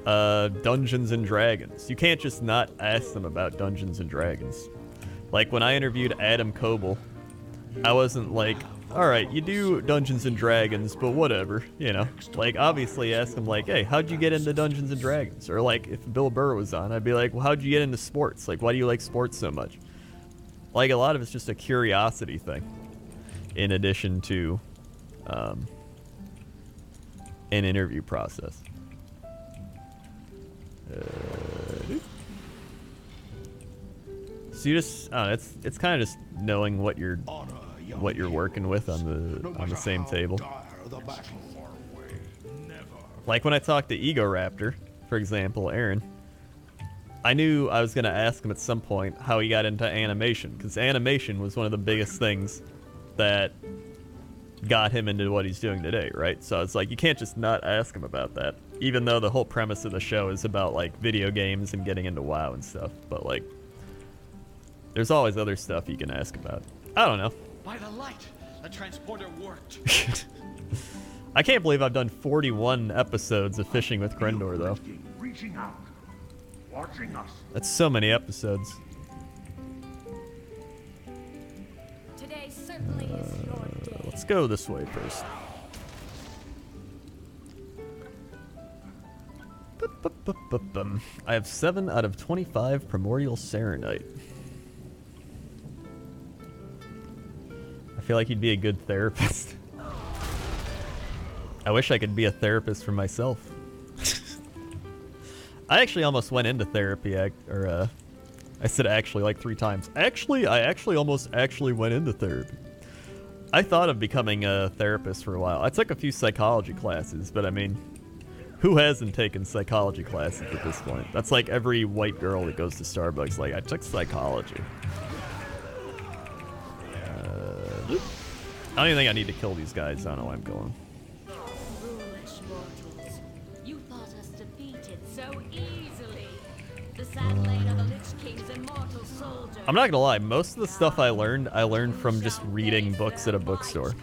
Dungeons and Dragons. You can't just not ask them about Dungeons and Dragons. Like, when I interviewed Adam Coble, I wasn't like, all right, you do Dungeons and Dragons, but whatever, you know. Like, obviously ask him, like, hey, how'd you get into Dungeons and Dragons? Or, like, if Bill Burr was on, I'd be like, well, how'd you get into sports? Like, why do you like sports so much? Like, a lot of it's just a curiosity thing, in addition to an interview process. So you just, it's kind of just knowing what you're working with on the same table. Like when I talked to Ego Raptor, for example, Aaron, I knew I was gonna ask him at some point how he got into animation, because animation was one of the biggest things that got him into what he's doing today, right? So it's like, you can't just not ask him about that, even though the whole premise of the show is about like video games and getting into WoW and stuff. But like, there's always other stuff you can ask about. I don't know. By the light, the transporter worked. I can't believe I've done 41 episodes of Fishing with Crendor, though. Reaching out, watching us. That's so many episodes. Today certainly is your day. Let's go this way first. I have 7 out of 25 Primordial Serenite. I feel like he'd be a good therapist. I wish I could be a therapist for myself. I actually almost went into therapy, I said actually like 3 times. I actually almost went into therapy. I thought of becoming a therapist for a while. I took a few psychology classes, but I mean, who hasn't taken psychology classes at this point? That's like every white girl that goes to Starbucks, like, I took psychology. I don't even think I need to kill these guys. I don't know why I'm going. Foolish mortals. You thought us defeated so easily. The satellite of the Lich King's immortal soldier. I'm not gonna lie, most of the stuff I learned from just reading books at a bookstore.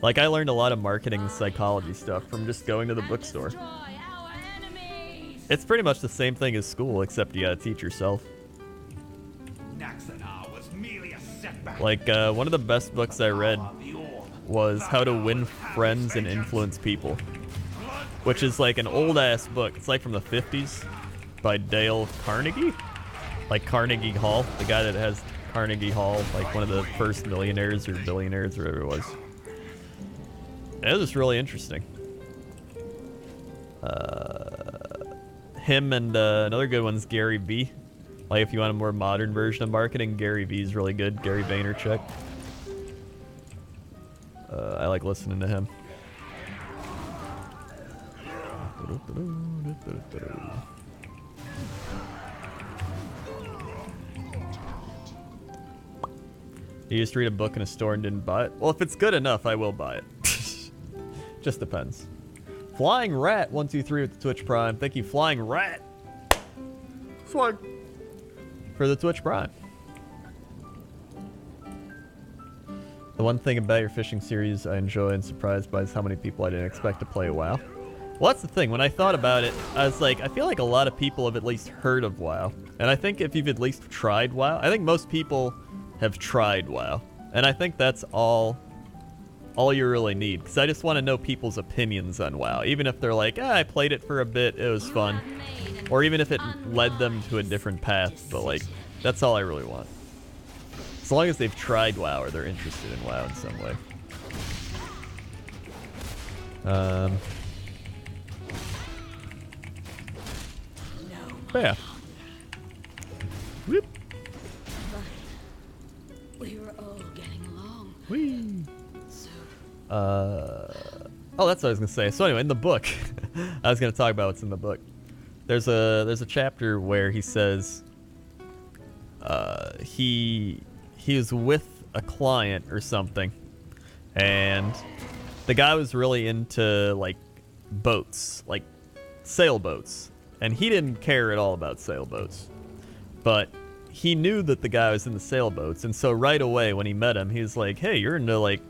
Like, I learned a lot of marketing and psychology stuff from just going to the bookstore. It's pretty much the same thing as school, except you gotta teach yourself. Like, one of the best books I read was How to Win Friends and Influence People, which is like an old-ass book. It's like from the 50s by Dale Carnegie? Like Carnegie Hall, the guy that has Carnegie Hall, like one of the first millionaires or billionaires or whatever it was. It was just really interesting. Him and another good one's Gary Vee. Like, if you want a more modern version of marketing, Gary Vee's really good. Gary Vaynerchuk. I like listening to him. You just read a book in a store and didn't buy it? Well, if it's good enough, I will buy it. Just depends. Flying Rat 123 with the Twitch Prime. Thank you, Flying Rat. Swag. For the Twitch Prime. The one thing about your fishing series I enjoy and surprised by is how many people I didn't expect to play WoW. Well, that's the thing. When I thought about it, I was like, I feel like a lot of people have at least heard of WoW. And I think if you've at least tried WoW, I think most people have tried WoW. And I think that's all you really need. Because I just want to know people's opinions on WoW. Even if they're like, I played it for a bit, it was fun. Or even if it led them to a different path, but like, that's all I really want. As long as they've tried WoW or they're interested in WoW in some way. But yeah. Whoop. We were all getting along. Whee. So Oh, that's what I was gonna say. So anyway, in the book, I was gonna talk about what's in the book. There's a chapter where he says he was with a client or something, and the guy was really into like boats, like sailboats, and he didn't care at all about sailboats, but he knew that the guy was into sailboats, and so right away when he met him, he was like, hey, you're into like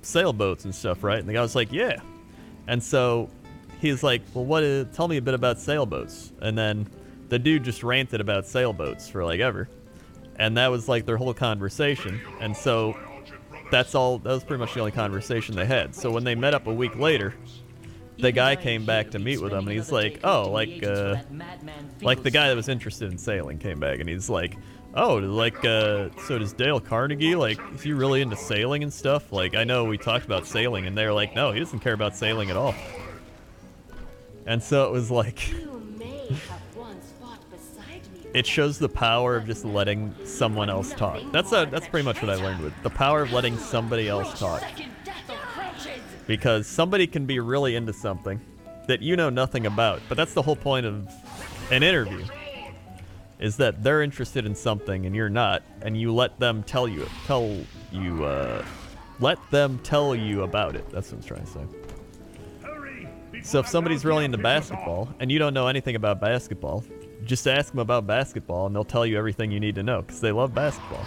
sailboats and stuff, right? And the guy was like, yeah. And so he's like, well, tell me a bit about sailboats. And then the dude just ranted about sailboats for like ever. And that was like their whole conversation. And so that's all. That was pretty much the only conversation they had. So when they met up a week later, the guy came back to meet with him, and he's like, "Oh, like the guy that was interested in sailing came back, and he's like, oh, like, so does Dale Carnegie, like, is he really into sailing and stuff? Like, I know we talked about sailing, and they're like, no, he doesn't care about sailing at all." And so it was like, it shows the power of just letting someone else talk. That's pretty much what I learned with the power of letting somebody else talk. Because somebody can be really into something that you know nothing about, but that's the whole point of an interview, is that they're interested in something and you're not, and you let them tell you about it. That's what I'm trying to say. So if somebody's really into basketball and you don't know anything about basketball, just ask them about basketball and they'll tell you everything you need to know because they love basketball.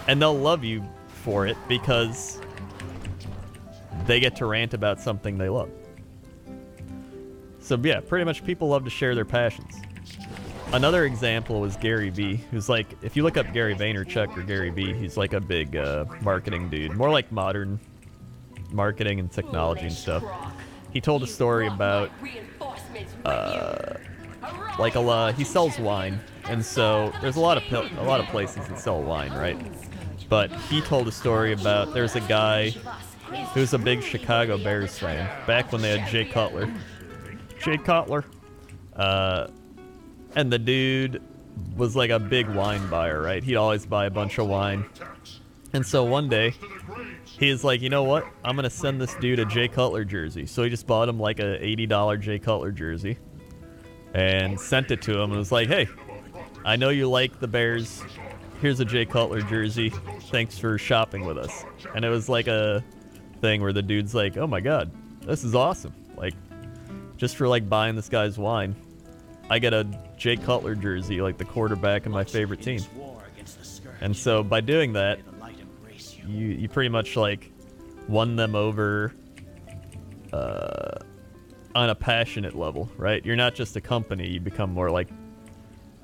And they'll love you for it because they get to rant about something they love. So yeah, pretty much people love to share their passions. Another example was Gary Vee, who's like, if you look up Gary Vaynerchuk or Gary Vee, he's like a big marketing dude, more like modern marketing and technology and stuff. He told a story about, he sells wine, and so there's a lot of places that sell wine, right? But he told a story about, there's a guy who's a big Chicago Bears fan, back when they had Jay Cutler. And the dude was like a big wine buyer, right? He'd always buy a bunch of wine. And so one day, he's like, you know what? I'm going to send this dude a Jay Cutler jersey. So he just bought him like a $80 Jay Cutler jersey and sent it to him and was like, hey, I know you like the Bears. Here's a Jay Cutler jersey. Thanks for shopping with us. And it was like a thing where the dude's like, oh my God, this is awesome. Like, just for like buying this guy's wine, I get a Jay Cutler jersey, like the quarterback of my favorite team. And so by doing that, you pretty much like won them over on a passionate level, right? You're not just a company, you become more like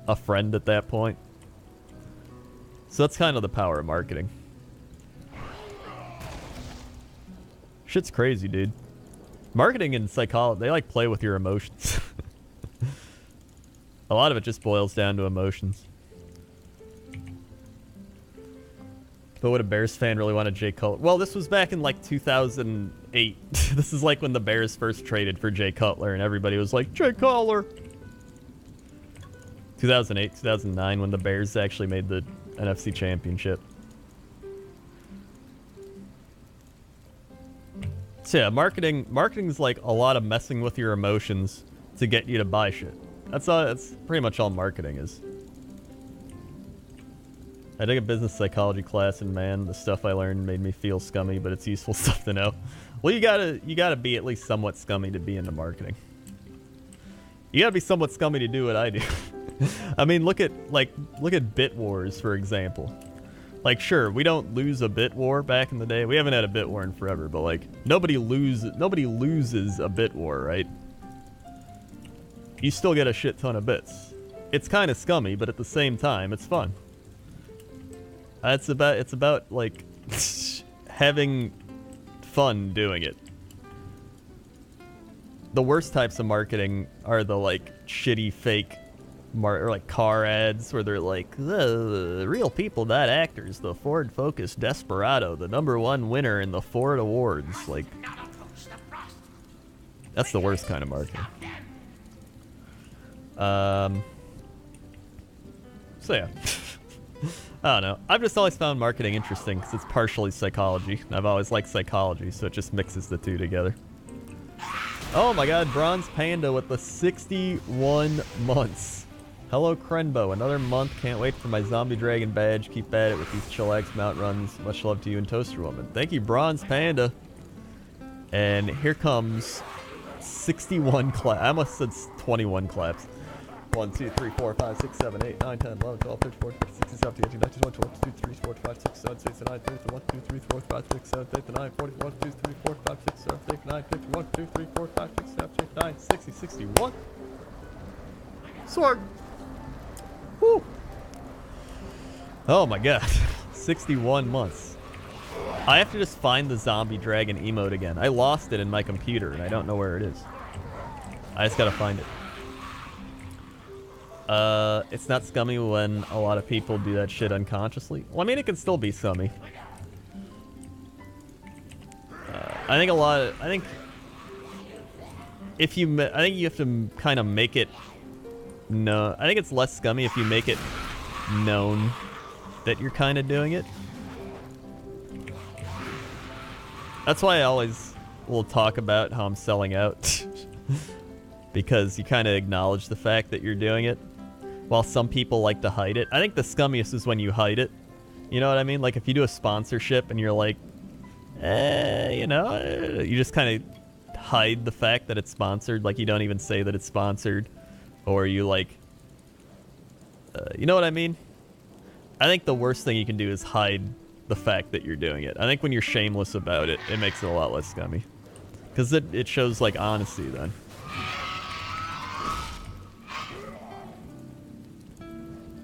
a friend at that point. So that's kind of the power of marketing. Shit's crazy, dude. Marketing and psychology, they like play with your emotions. A lot of it just boils down to emotions. But would a Bears fan really want a Jay Cutler? Well, this was back in like 2008. This is like when the Bears first traded for Jay Cutler and everybody was like, Jay Cutler! 2008, 2009, when the Bears actually made the NFC Championship. So yeah, marketing's like a lot of messing with your emotions to get you to buy shit. That's pretty much all marketing is. I took a business psychology class, and man, the stuff I learned made me feel scummy, but it's useful stuff to know. Well, you gotta be at least somewhat scummy to be into marketing. You gotta be somewhat scummy to do what I do. I mean, look at bit wars, for example. Like, sure, we don't lose a bit war back in the day. We haven't had a bit war in forever, but like nobody loses a bit war, right? You still get a shit ton of bits. It's kind of scummy, but at the same time, it's fun. It's about like having fun doing it. The worst types of marketing are the like shitty fake or like car ads where they're like, the real people, not actors, the Ford Focus Desperado, the #1 winner in the Ford Awards. Like, that's the worst kind of marketing. So yeah. I don't know. I've just always found marketing interesting because it's partially psychology. And I've always liked psychology, so it just mixes the two together. Oh my god, Bronze Panda with the 61 months. Hello, Crendor. Another month. Can't wait for my Zombie Dragon badge. Keep at it with these chillax mount runs. Much love to you and Toaster Woman. Thank you, Bronze Panda. And here comes 61 claps. I almost said 21 claps. 1, 2, 3, 4, 5, 6, 7, 8, 9, 10, 11, 12, 13, 14, 15, 16, 17, 18, 19, 20, 21, 22, 23, 24, 25, 26, 27, 28, 29, 30, 31, 32, 33, 34, 35, 36, 37, 38, 39, 40, 41, 42, 43, 44, 45, 46, 47, 48, 49, 50, 51, 52, 53, 54, 55, 56, 57, 58, 59, 60, 61. Sword. Woo. Oh my god. 61 months. I have to just find the zombie dragon emote again. I lost it in my computer, and I don't know where it is. I just gotta find it. It's not scummy when a lot of people do that shit unconsciously. Well, I mean, it can still be scummy. I think if you, I think you have to kind of make it. No, I think it's less scummy if you make it known that you're kind of doing it. That's why I always will talk about how I'm selling out. Because you kind of acknowledge the fact that you're doing it. While some people like to hide it. I think the scummiest is when you hide it. You know what I mean? Like if you do a sponsorship and you're like, you know, you just kind of hide the fact that it's sponsored. Like you don't even say that it's sponsored. Or you like, you know what I mean? I think the worst thing you can do is hide the fact that you're doing it. I think when you're shameless about it, it makes it a lot less scummy. Because it shows like honesty then.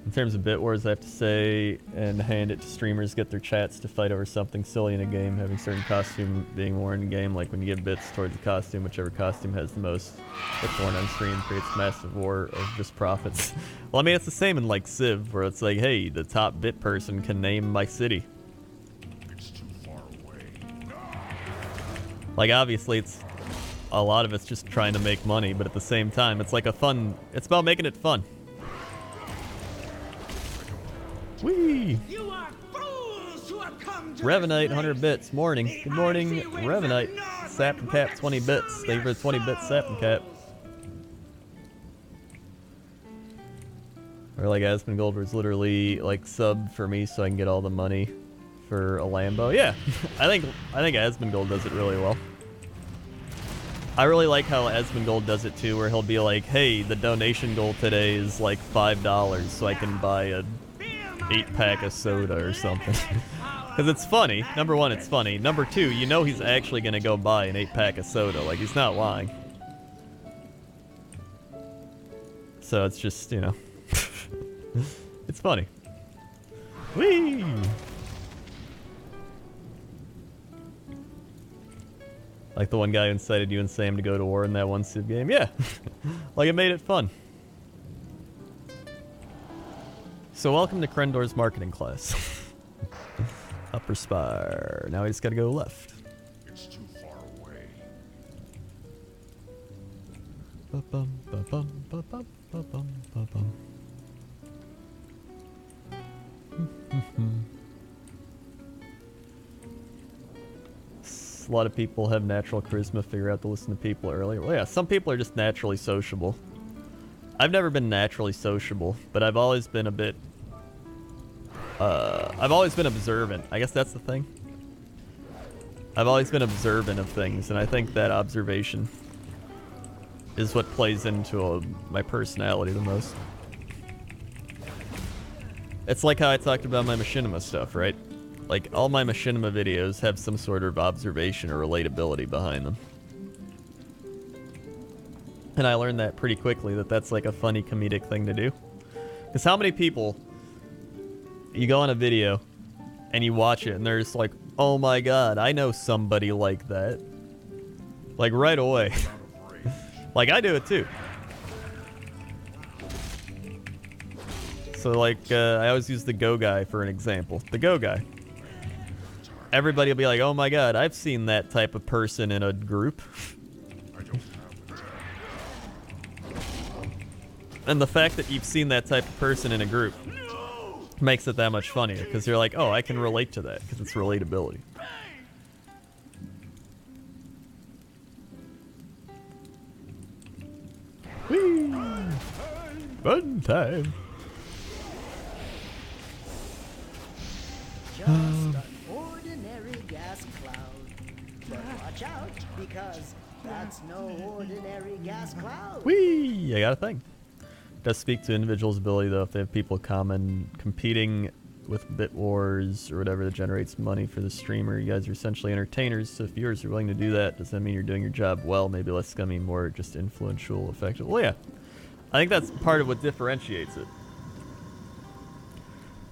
In terms of bit wars, I have to say and hand it to streamers get their chats to fight over something silly in a game, having certain costume being worn in game, like when you give bits towards a costume, whichever costume has the most bits worn on screen creates massive war of just profits. Well, I mean, it's the same in like Civ, where it's like, hey, the top bit person can name my city. It's too far away. Like, obviously, a lot of it's just trying to make money, but at the same time, it's like it's about making it fun. Whee! You are fools who have come to Revenite, this 100 place. bits. Morning. The Good morning, icy winds of Revenite. north Sap and Cap, will 20 bits. consume Thank you for your the 20 bits, Sap and Cap. Or like Asmongold was literally like sub for me so I can get all the money for a Lambo. Yeah, I think Asmongold does it really well. I really like how Asmongold does it too, where he'll be like, hey, the donation goal today is like $5 so I can buy a 8-pack of soda or something. Because it's funny. Number one, it's funny. Number two, you know he's actually going to go buy an 8-pack of soda. Like, he's not lying. So it's just, you know. It's funny. Whee! Like the one guy who incited you and Sam to go to war in that one Civ game. Yeah. Like it made it fun. So welcome to Crendor's marketing class. Upper Spire. Now we just gotta go left. It's too far away. Ba-bum, ba-bum, ba-bum, ba-bum, ba-bum. A lot of people have natural charisma, figure out to listen to people earlier. Well, yeah, some people are just naturally sociable. I've never been naturally sociable, but I've always been a bit... I've always been observant. I guess that's the thing. I've always been observant of things, and I think that observation is what plays into my personality the most. It's like how I talked about my machinima stuff, right? Like, all my machinima videos have some sort of observation or relatability behind them. And I learned that pretty quickly, that that's like a funny comedic thing to do. Because how many people, you go on a video and you watch it and they're just like, oh my god, I know somebody like that. Like right away. Like I do it too. So like, I always use the Go Guy for an example. The Go Guy. Everybody will be like, oh my god, I've seen that type of person in a group. And the fact that you've seen that type of person in a group makes it that much funnier, because you're like, oh, I can relate to that, because it's relatability. Whee! Fun time. Just an ordinary gas cloud. But watch out, because that's no ordinary gas cloud. Whee! I got a thing. Does speak to individuals' ability, though, if they have people competing with bit wars or whatever that generates money for the streamer. You guys are essentially entertainers, so if viewers are willing to do that, does that mean you're doing your job well? Maybe less scummy, more just influential, effective? Well, yeah. I think that's part of what differentiates it.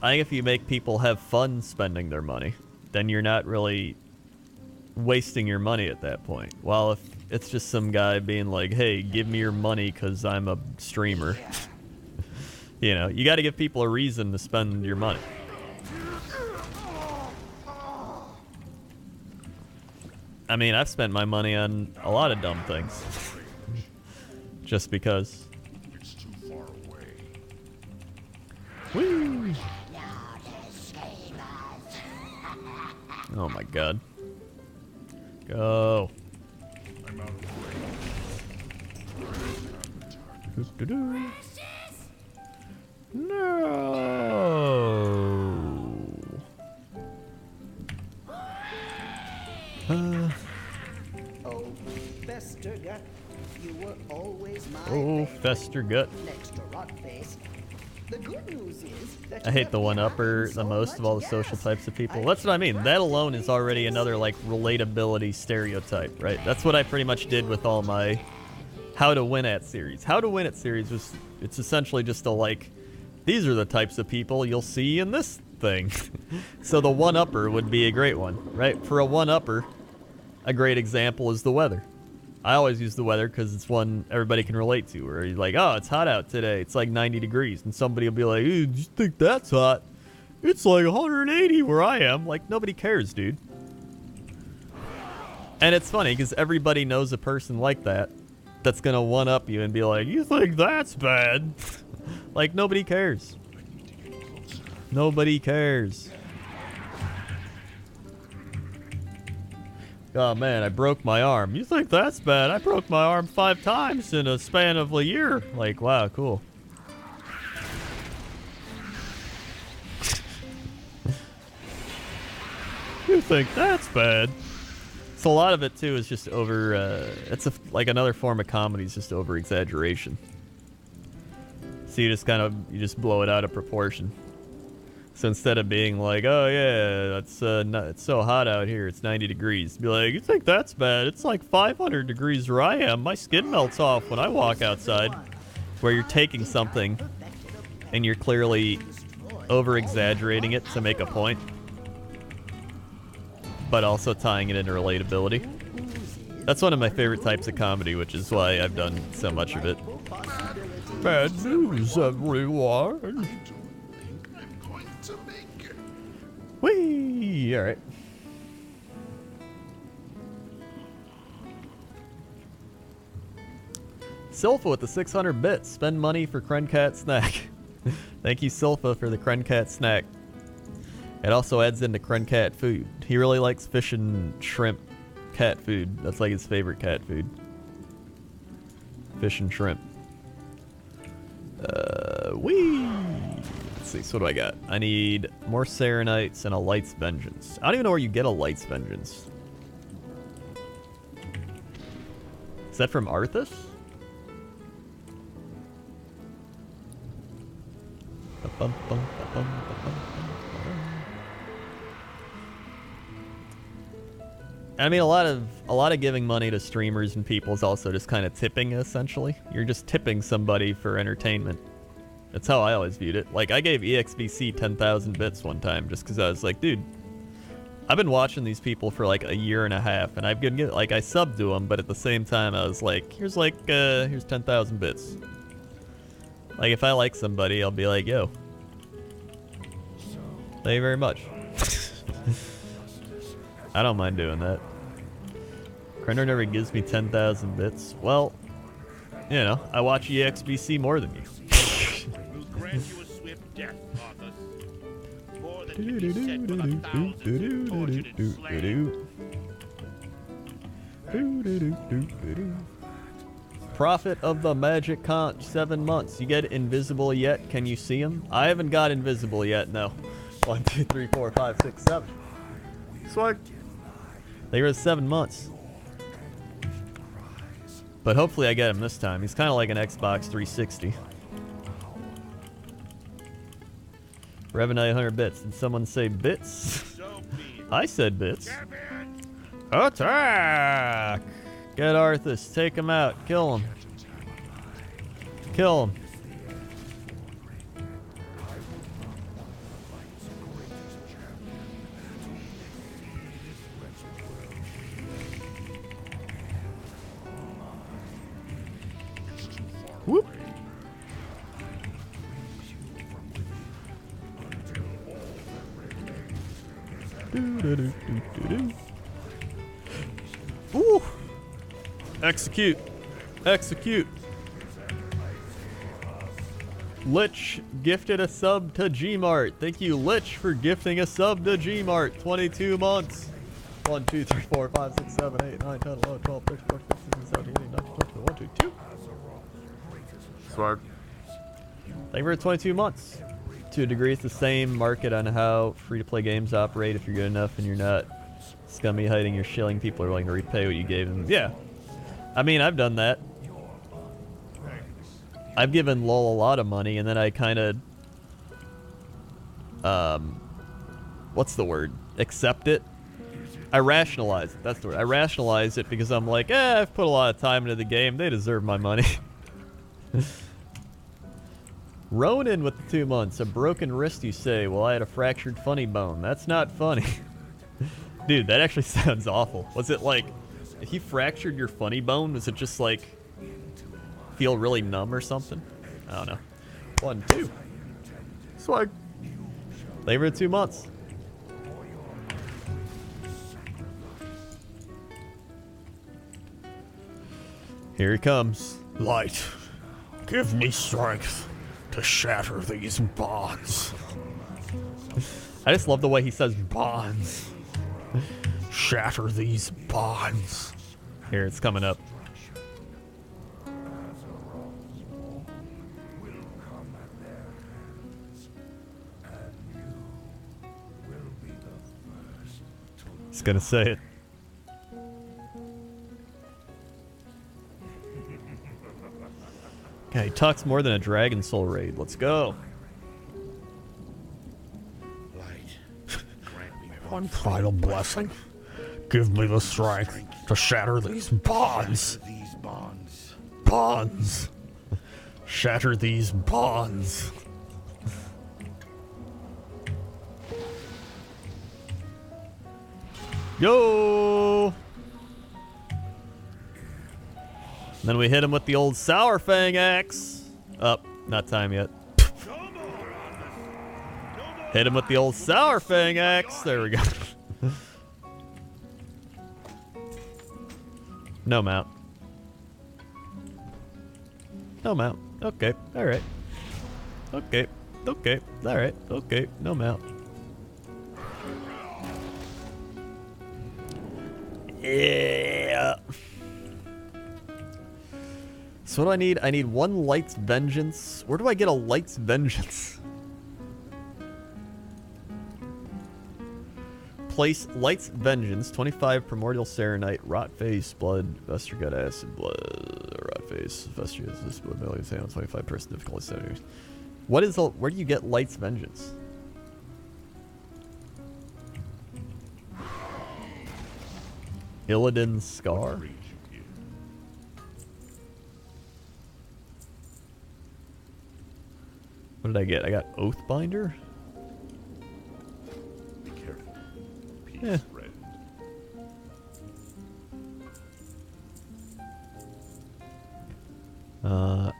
I think if you make people have fun spending their money, then you're not really wasting your money at that point. While if it's just some guy being like, hey, give me your money because I'm a streamer. You know, you got to give people a reason to spend your money. I mean, I've spent my money on a lot of dumb things. Just because. It's too far away. Whee! Oh my god. Go. I'm out of Doo-doo-doo. No. Oh, Festergut, you were always my Oh, favorite. Festergut. Next to Rotface. The good news is that I you hate have the been one-upper having the so most of much all the social gas. types of people. That's what I mean. That alone is already another, like, relatability stereotype, right? That's what I pretty much did with all my How to Win At series. How to Win At series was, it's essentially just a, like, these are the types of people you'll see in this thing. So the one-upper would be a great one, right? For a one-upper, a great example is the weather. I always use the weather because it's one everybody can relate to. Where you're like, oh, it's hot out today. It's like 90 degrees. And somebody will be like, hey, do you think that's hot? It's like 180 where I am. Like, nobody cares, dude. And it's funny because everybody knows a person like that that's going to one-up you and be like, you think that's bad? Like, nobody cares. Nobody cares. Oh man, I broke my arm. You think that's bad? I broke my arm 5 times in a span of a year. Like, wow, cool. You think that's bad? So a lot of it too is just over. It's like another form of comedy is just over exaggeration. So you just you just blow it out of proportion. So instead of being like, oh yeah, it's so hot out here, it's 90 degrees, be like, you think that's bad? It's like 500 degrees where I am. My skin melts off when I walk outside. Where you're taking something and you're clearly over-exaggerating it to make a point, but also tying it into relatability. That's one of my favorite types of comedy, which is why I've done so much of it. Bad news, everyone. to make it. Whee! Alright. Silpha with the 600 bits. Spend money for Crencat snack. Thank you, Silpha, for the Crencat snack. It also adds into Crencat food. He really likes fish and shrimp cat food. That's like his favorite cat food. Fish and shrimp. Whee! Let's see, so what do I got? I need more Serenites and a Light's Vengeance. I don't even know where you get a Light's Vengeance. Is that from Arthas? I mean, a lot of giving money to streamers and people is also just kind of tipping, essentially. You're just tipping somebody for entertainment. That's how I always viewed it. Like, I gave EXVC 10,000 bits one time just because I was like, dude, I've been watching these people for like a year and a half, and I've been like, I subbed to them, but at the same time, I was like, here's 10,000 bits. Like, if I like somebody, I'll be like, yo, thank you very much. I don't mind doing that. Crendor never gives me 10,000 bits. Well, you know, I watch EXBC more than you. We'll grant you a swift death, Arthas. More than can be said for the thousands of tortured and slain. Prophet of the Magic Conch, 7 months. You get invisible yet? Can you see him? I haven't got invisible yet, no. 1, 2, 3, 4, 5, 6, 7. Swag. They were 7 months. But hopefully I get him this time. He's kind of like an Xbox 360. Revenue 100 bits. Did someone say bits? I said bits. Attack! Get Arthas. Take him out. Kill him. Kill him. Ooh! Execute. Execute. Lich gifted a sub to Gmart. Thank you, Lich, for gifting a sub to Gmart. 22 months. 1, 2, 3, 4, 5, 6, 7, 8, 9, 10, 11, 12, 13, 14, 15, 16, 17, 18, 19, 20, 1, 2, 2. Swag. Thank you for 22 months. To a degree, it's the same market on how free-to-play games operate. If you're good enough and you're not scummy hiding your shilling, people are willing to repay what you gave them. Yeah. I mean, I've done that. I've given LOL a lot of money, and then I kind of, what's the word? Accept it. I rationalize it. That's the word. I rationalize it because I'm like, I've put a lot of time into the game. They deserve my money. Ronan with the 2 months. A broken wrist, you say? Well, I had a fractured funny bone. That's not funny. Dude, that actually sounds awful. Was it like, if you fractured your funny bone, was it just like, feel really numb or something? I don't know. 1, 2. Swag. Flavor of 2 months. Here he comes. Light, give me strength to shatter these bonds. I just love the way he says bonds. Shatter these bonds. Here, it's coming up. He's gonna say it. Okay, he talks more than a Dragon Soul raid. Let's go. One final blessing. Give me the strength to shatter these bonds. These bonds. Bonds. Shatter these bonds. Yo! Then we hit him with the old Sour Fang axe. Up, not time yet. Hit him with the old Sour Fang axe. There we go. No mount. No mount. Okay, alright. Okay, okay, alright, okay, no mount. Yeah. So what do I need? I need 1 Light's Vengeance. Where do I get a Light's Vengeance? Place Light's Vengeance, 25 Primordial Serenite, Rot Face, Blood, Vesture Gut Acid, Blood, Rot Face, Vesture Gut Blood, Million Sound, 25 person difficulty settings. What is the, where do you get Light's Vengeance? Illidan's Scar? What did I get? I got Oathbinder? Be careful. Peace, Yeah. friend.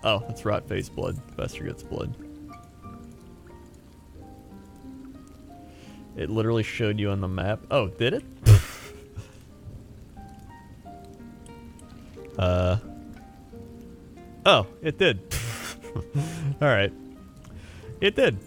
Oh, that's Rot Face Blood. Vesture Gut's Blood. It literally showed you on the map. Oh, did it? Oh, it did. Alright. It did.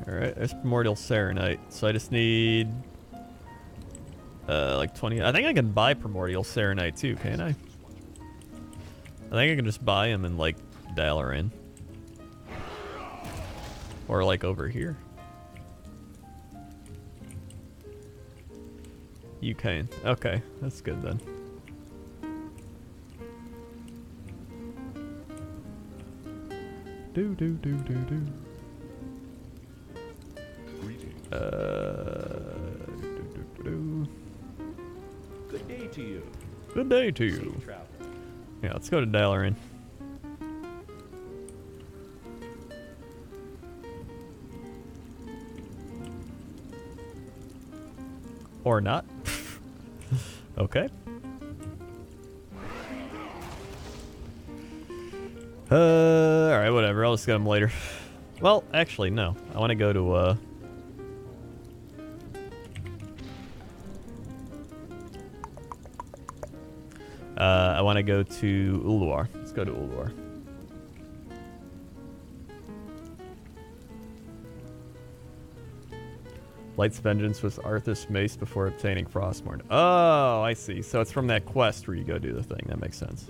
Alright, there's Primordial Serenite. So I just need like 20. I think I can buy Primordial Serenite too, can't I? I think I can just buy him and like dial her in. Or like over here. You can. Okay, that's good then. Do do do do do. Good day to you. Good day to you. Safe travel. Yeah, let's go to Dalaran. Or not. Okay. Alright, whatever. I'll just get them later. Well, actually, no. I want to go to, I want to go to Ulduar. Let's go to Ulduar. Light's Vengeance was Arthas Mace before obtaining Frostmourne. Oh, I see. So it's from that quest where you go do the thing. That makes sense.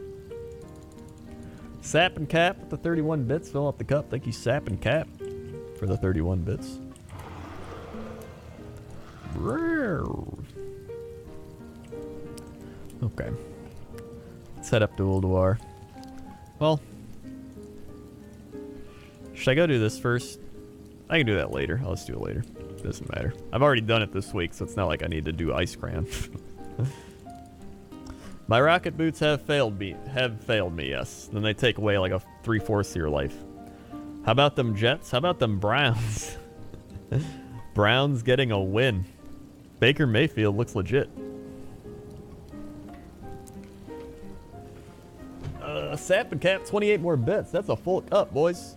Sap and Cap with the 31 bits. Fill up the cup. Thank you, Sap and Cap, for the 31 bits. Okay. Let's head up to Ulduar. Well, should I go do this first? I can do that later. I'll just do it later. Doesn't matter. I've already done it this week, so it's not like I need to do Ice Crown. My rocket boots have failed me. Yes. Then they take away like a 3/4 of your life. How about them Jets? How about them Browns? Browns getting a win. Baker Mayfield looks legit. Sap and Cap, 28 more bits. That's a full cup, boys.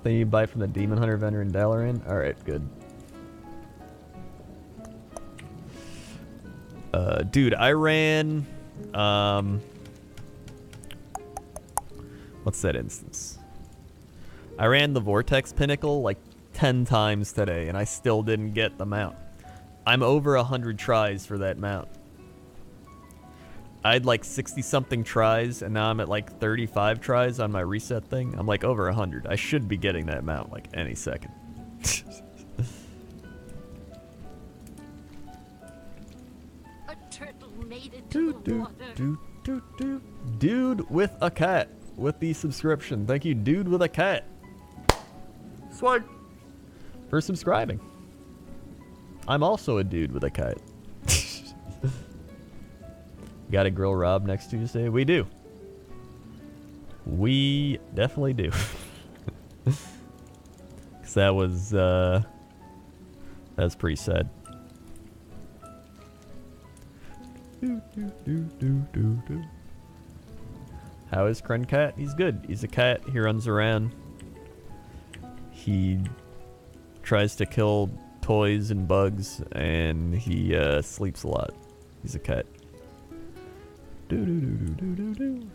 Thing you buy from the Demon Hunter vendor in Dalaran. Alright, good. Dude, I ran... what's that instance? I ran the Vortex Pinnacle like 10 times today, and I still didn't get the mount. I'm over 100 tries for that mount. I had like 60-something tries, and now I'm at like 35 tries on my reset thing. I'm like over 100. I should be getting that mount like any second. A turtle made it to the water. Dude with a cat with the subscription. Thank you, Dude with a cat. Swag. For subscribing. I'm also a dude with a cat. Got a grill Rob next Tuesday? We do. We definitely do. Cause that was pretty sad. How is Crendor? He's good. He's a cat. He runs around. He tries to kill toys and bugs, and he sleeps a lot. He's a cat. Do do do do do do do.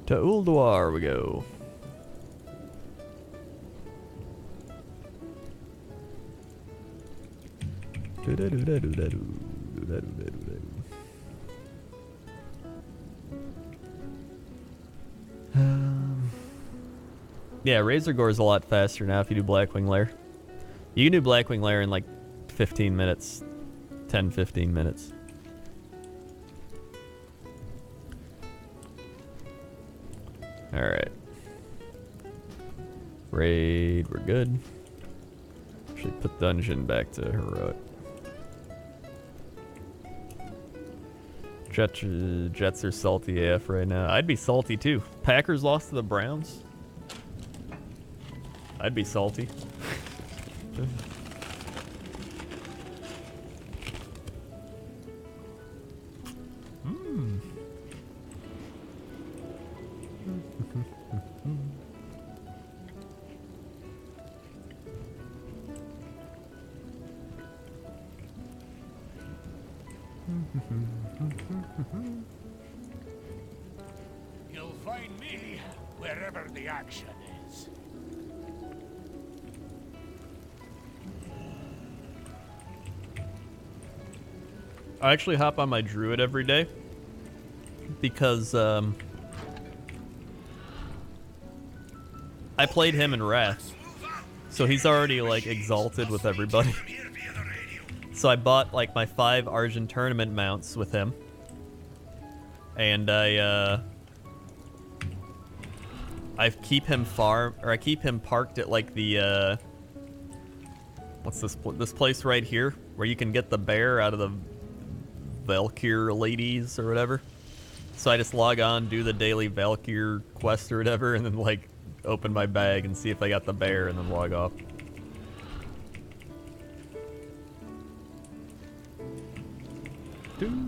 To Ulduar we go. Yeah, Razor Gore's a lot faster now if you do Blackwing Lair. You can do Blackwing Lair in like 15 minutes. 10-15 minutes. Alright. Raid, we're good. Actually put dungeon back to heroic. Jets are salty AF right now. I'd be salty too. Packers lost to the Browns. I'd be salty. You'll find me wherever the action is. I actually hop on my druid every day because I played him in Wrath, so he's already like exalted with everybody. So I bought like my 5 Argent tournament mounts with him, and I keep him parked at like the what's this place right here where you can get the bear out of the Valkyr ladies or whatever. So I just log on, do the daily Valkyr quest or whatever, and then like open my bag and see if I got the bear, and then log off. The Iron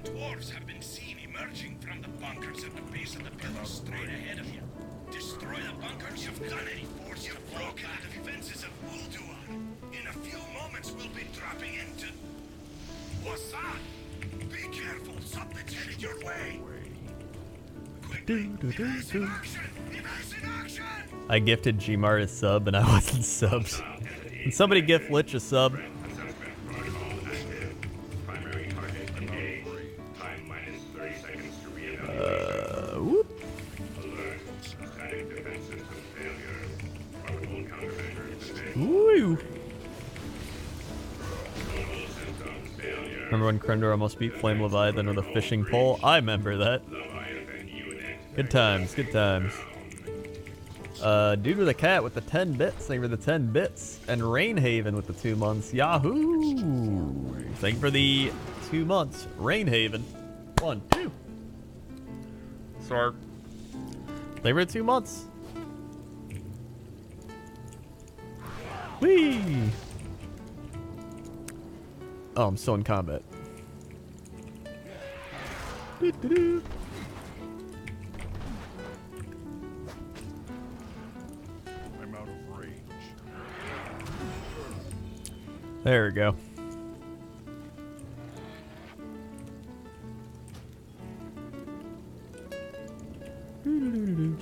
Dwarves have been seen emerging from the bunkers at the base of the pillar straight ahead of you. Destroy the bunkers, you've done any force. You've broken the defenses of Ulduar. In a few moments, we'll be dropping into... What's that? Be careful, something's headed your way. Quickly, evasive action! Evasive action! I gifted Gmart a sub and I wasn't subbed. Can somebody gift Lich a sub? Whoop. Woo. Remember when Crendor almost beat Flame Leviathan with a fishing pole? I remember that. Good times, good times. Dude with a cat with the 10 bits, thank you for the 10 bits. And Rainhaven with the 2 months. Yahoo! Thank you for the 2 months. Rainhaven. 1, 2. Sorry. Thank you for the 2 months. Whee! Oh, I'm still in combat. Doo-doo-doo. I'm out of range. There we go. Doo-doo-doo-doo.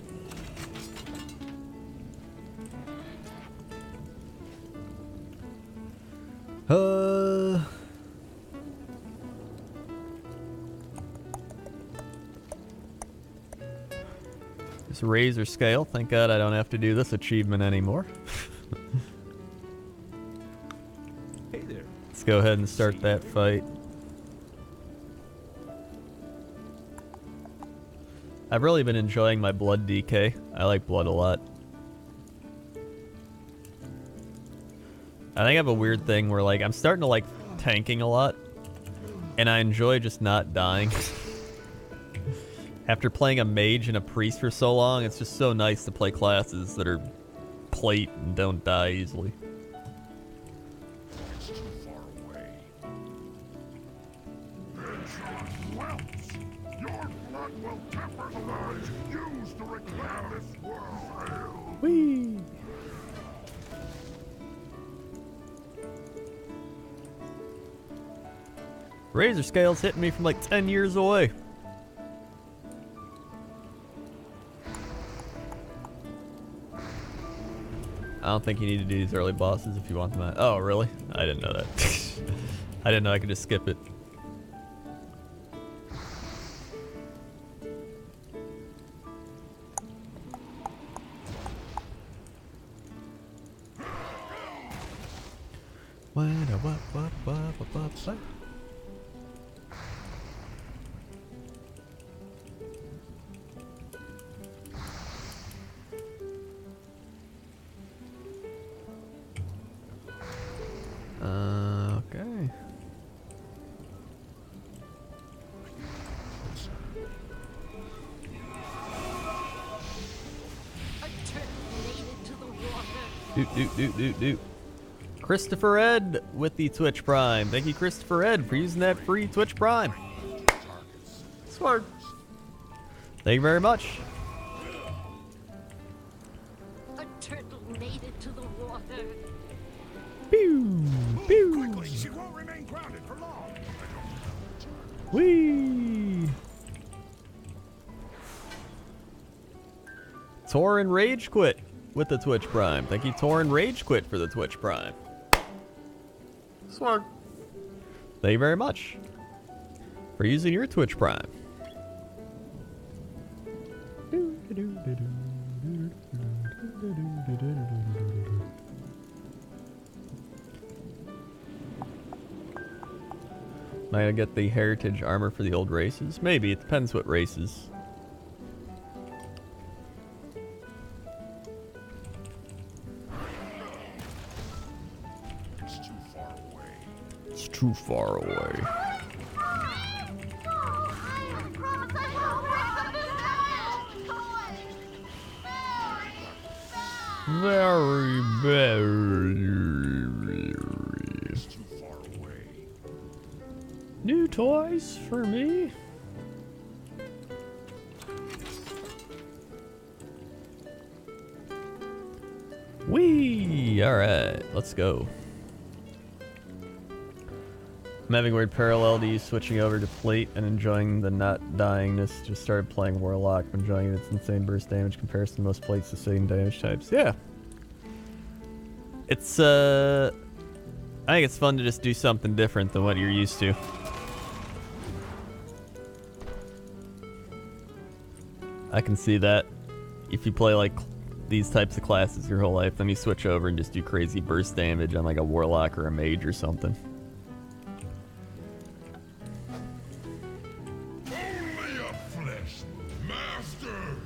Just razor scale. Thank God I don't have to do this achievement anymore. Hey there. Let's go ahead and start that fight. I've really been enjoying my blood DK. I like blood a lot. I think I have a weird thing where like I'm starting to like tanking a lot, and I enjoy just not dying. After playing a mage and a priest for so long, it's just so nice to play classes that are plate and don't die easily. It's too far away. Headshot welts. Your blood will temper the lies used to reclaim this world. Whee! Razor scale's hitting me from like 10 years away. I don't think you need to do these early bosses if you want them. Oh, really? I didn't know that. I didn't know I could just skip it. What? Okay. Doot. Christopher Ed with the Twitch Prime. Thank you, Christopher Ed, for using that free Twitch Prime. Smart. Thank you very much. A turtle made it to the water. Pew! Pew! Quickly, she won't remain grounded for long. Whee! Torin Rage Quit with the Twitch Prime. Thank you, Torin Rage Quit, for the Twitch Prime. Smart. Thank you very much for using your Twitch Prime. Am I gonna get the heritage armor for the old races? Maybe, it depends what races. It's too far away. It's too far away. Very, very. It's too far away. New toys for me? Whee! Alright, let's go. I'm having weird parallel to you switching over to plate and enjoying the not dyingness. Just started playing Warlock, enjoying its insane burst damage comparison to most plates the same damage types. Yeah. It's I think it's fun to just do something different than what you're used to. I can see that. If you play like these types of classes your whole life, then you switch over and just do crazy burst damage on like a Warlock or a Mage or something. Only a flesh master.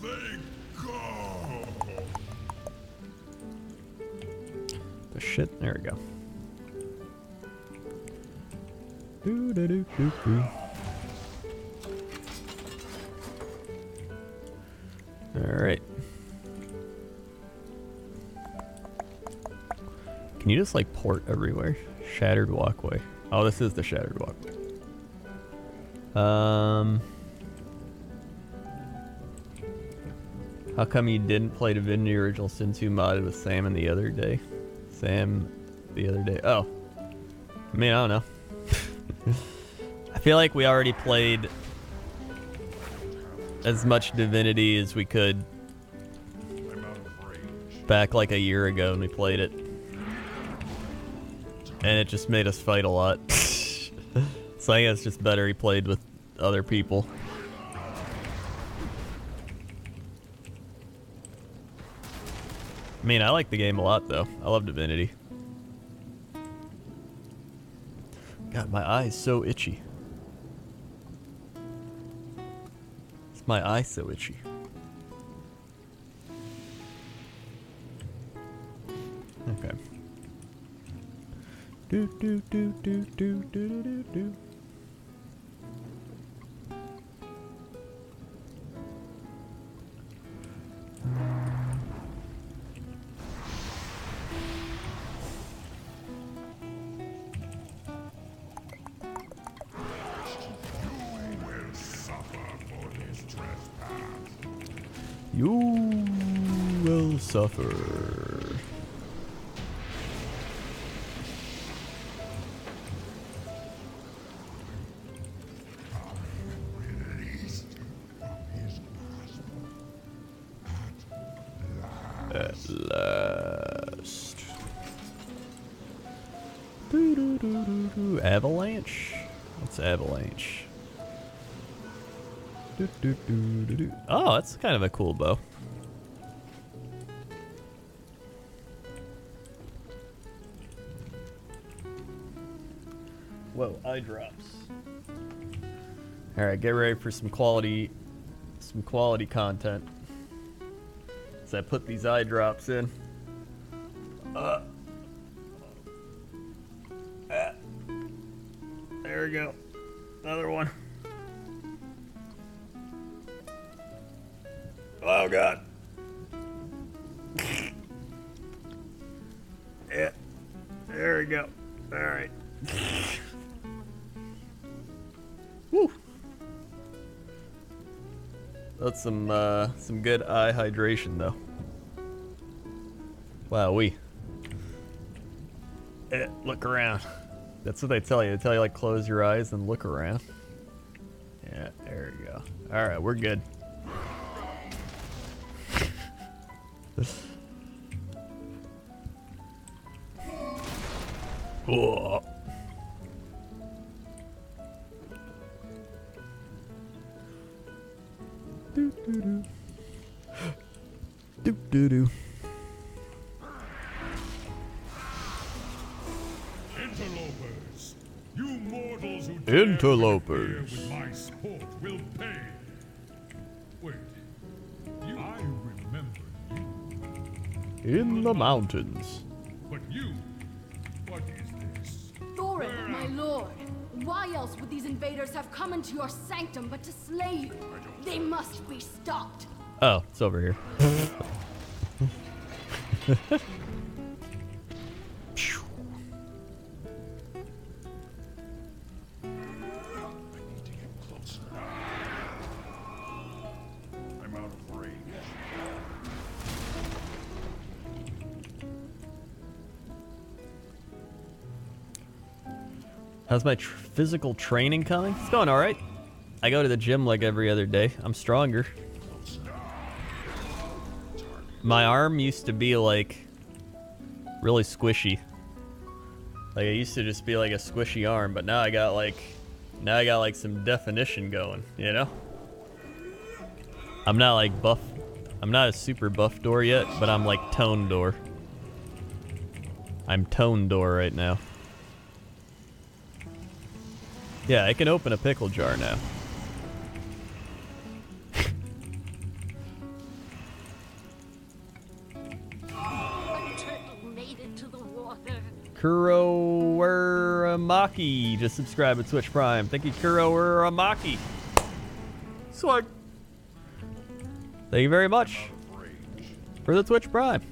They go. The shit. There we go. Doo doo doo doo doo. All right. Can you just like port everywhere? Shattered walkway. Oh, this is the shattered walkway. How come you didn't play Divinity Original Sin 2 modded with Sam the other day? Oh. I mean, I don't know. I feel like we already played as much Divinity as we could back like a year ago when we played it. And it just made us fight a lot. So I guess it's just better he played with other people. I mean, I like the game a lot though. I love Divinity. God, my eye is so itchy. It's my eye so itchy. Okay. Do do do do do do do do. You will suffer. At last. Doo -doo -doo -doo -doo. Avalanche? What's avalanche? Doo -doo -doo -doo -doo. Oh, that's kind of a cool bow. Whoa, eye drops. All right, get ready for some quality content. As I put these eye drops in. There we go. Another one. Oh God. Yeah. There we go. All right. Woo. That's some good eye hydration though. Wow, look around. That's what they tell you. They tell you like close your eyes and look around. Yeah, there you go. All right, we're good. Whoa. Do do do. Do do do. Interlopers, you mortals who Interlopers. with my sport will pay. Wait, I remember you. In the mountains. But you, what is this? My lord, why else would these invaders have come into your sanctum but to slay you? They must be stopped. Oh, it's over here. I'm out of range. How's my physical training coming? It's going all right. I go to the gym like every other day. I'm stronger. My arm used to be like really squishy. Like it used to just be like a squishy arm, but now I got like some definition going, you know? I'm not like buff. I'm not a super buff door yet, but I'm like tone door. I'm tone door right now. Yeah, I can open a pickle jar now. A turtle made it to the water. Kurowaramaki just subscribed to Twitch Prime. Thank you, Kurowaramaki. Swag. Thank you very much for the Twitch Prime.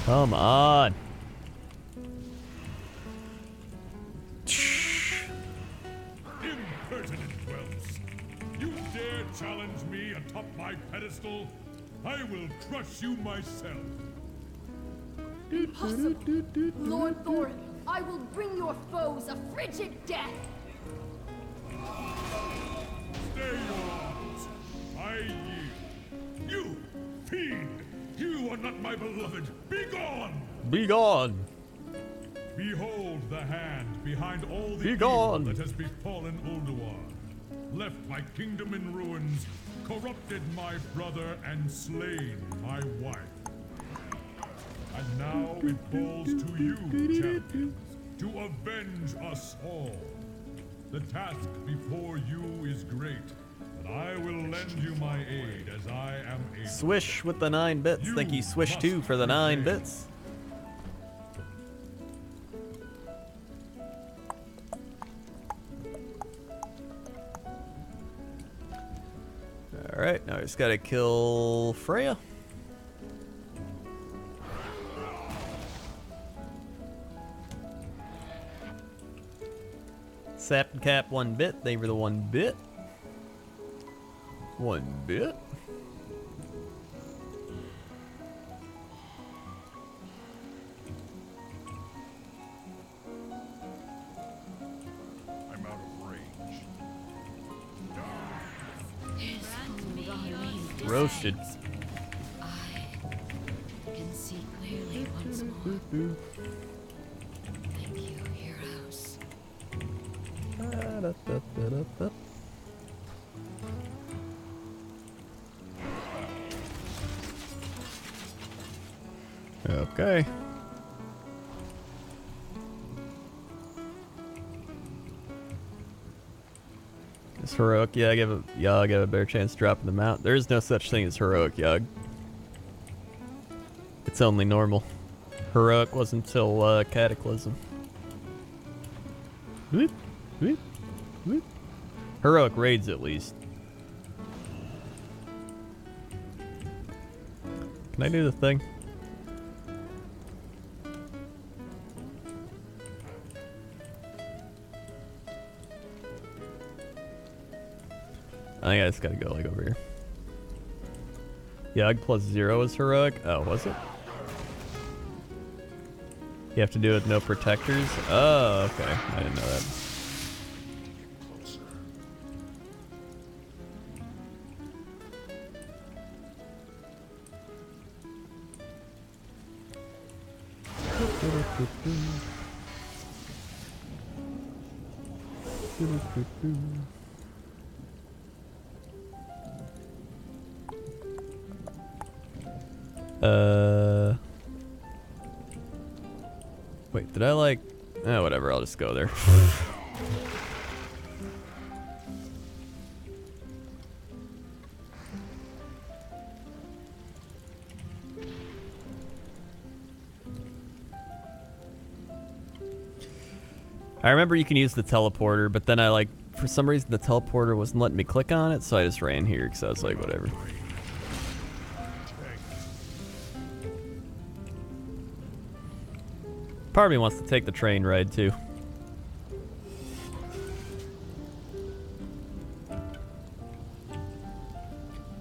Come on. Impertinent whelps! You dare challenge me atop my pedestal? I will crush you myself. Impossible. Lord Thorin, I will bring your foes a frigid death. Stay your arms. I yield. You, fiend! You are not my beloved. Be gone! Be gone. Behold the hand behind all the Be evil gone. that has befallen Ulduar. Left my kingdom in ruins, corrupted my brother, and slain my wife. And now it falls to you, champions, to avenge us all. The task before you is great, but I will lend you my aid as I am able. Swish with the 9 bits. Thank you, Swish 2 for the 9 bits. Alright, now I just gotta kill Freya. Sap and Cap 1 bit. They were the 1 bit. 1 bit. I'm out of range. Roasted. I can see clearly once more. Thank you, heroes. Okay. Is heroic Yug have a better chance dropping them out? There is no such thing as heroic Yug. It's only normal. Heroic wasn't until Cataclysm. Whoop, whoop, whoop. Heroic raids at least. Can I do the thing? I think I just gotta go like over here. Yug plus 0 is heroic. Oh, was it? You have to do it with no protectors? Oh, okay. I didn't know that. Wait, did I like... Oh, whatever, I'll just go there. I remember you can use the teleporter, but then for some reason the teleporter wasn't letting me click on it, so I just ran here because I was like, whatever. Part of me wants to take the train ride too.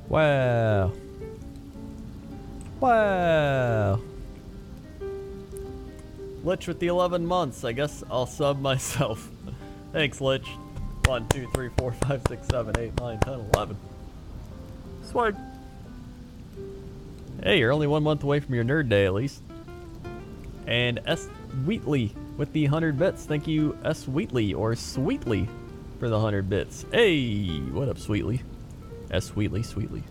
Wow. Wow. Lich with the 11 months. I guess I'll sub myself. Thanks, Lich. 1, 2, 3, 4, 5, 6, 7, 8, 9, 10, 11. Swag. Hey, you're only 1 month away from your nerd day at least. And S. Wheatley with the 100 bits. Thank you, S. Wheatley or Sweetly for the 100 bits. Hey, what up, Sweetly? S. Wheatley, Sweetly.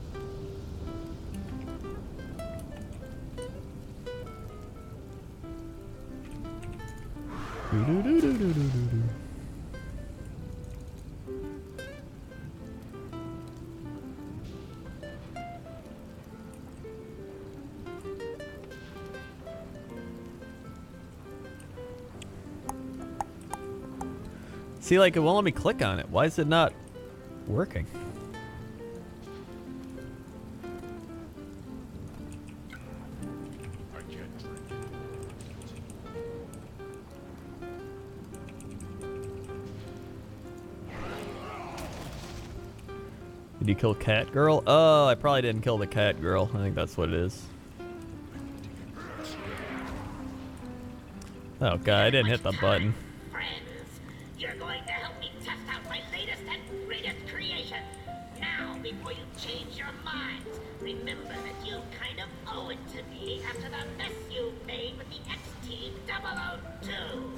See, like, it won't let me click on it. Why is it not working? Did you kill Cat Girl? Oh, I probably didn't kill the Cat Girl. I think that's what it is. Oh god, I didn't hit the button. Friends, you're going to help me test out my latest and greatest creation. Now, before you change your minds, remember that you kind of owe it to me after the mess you made with the XT-002.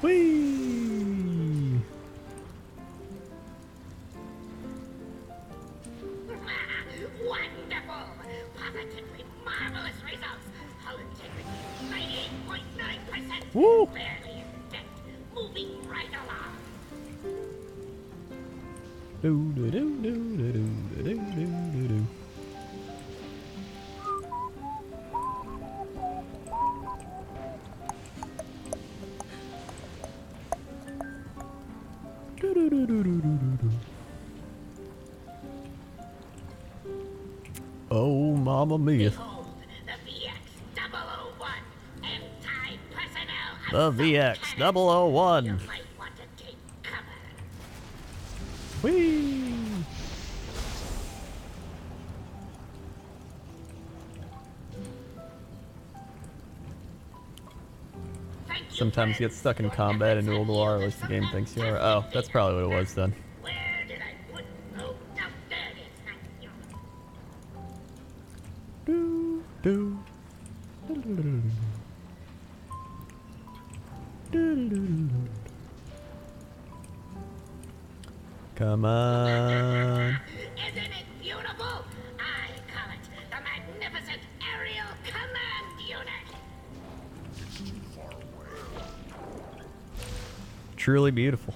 Whee! Wonderful! Positively marvelous results! Hull integrity 98.9%! Woo! Barely in debt, moving right along! Do do do do do do do do do. Oh, Mamma Mia. Behold, the VX-001 anti-personnel The VX-001. You might want to take cover. Whee! Sometimes you get stuck in combat in Dual Noir, at least the game thinks you are. Oh, that's probably what it was then. Where did I put? Oh, no, there it is. Do, do. Come on. Isn't it beautiful? I call it the magnificent aerial command unit. Truly beautiful.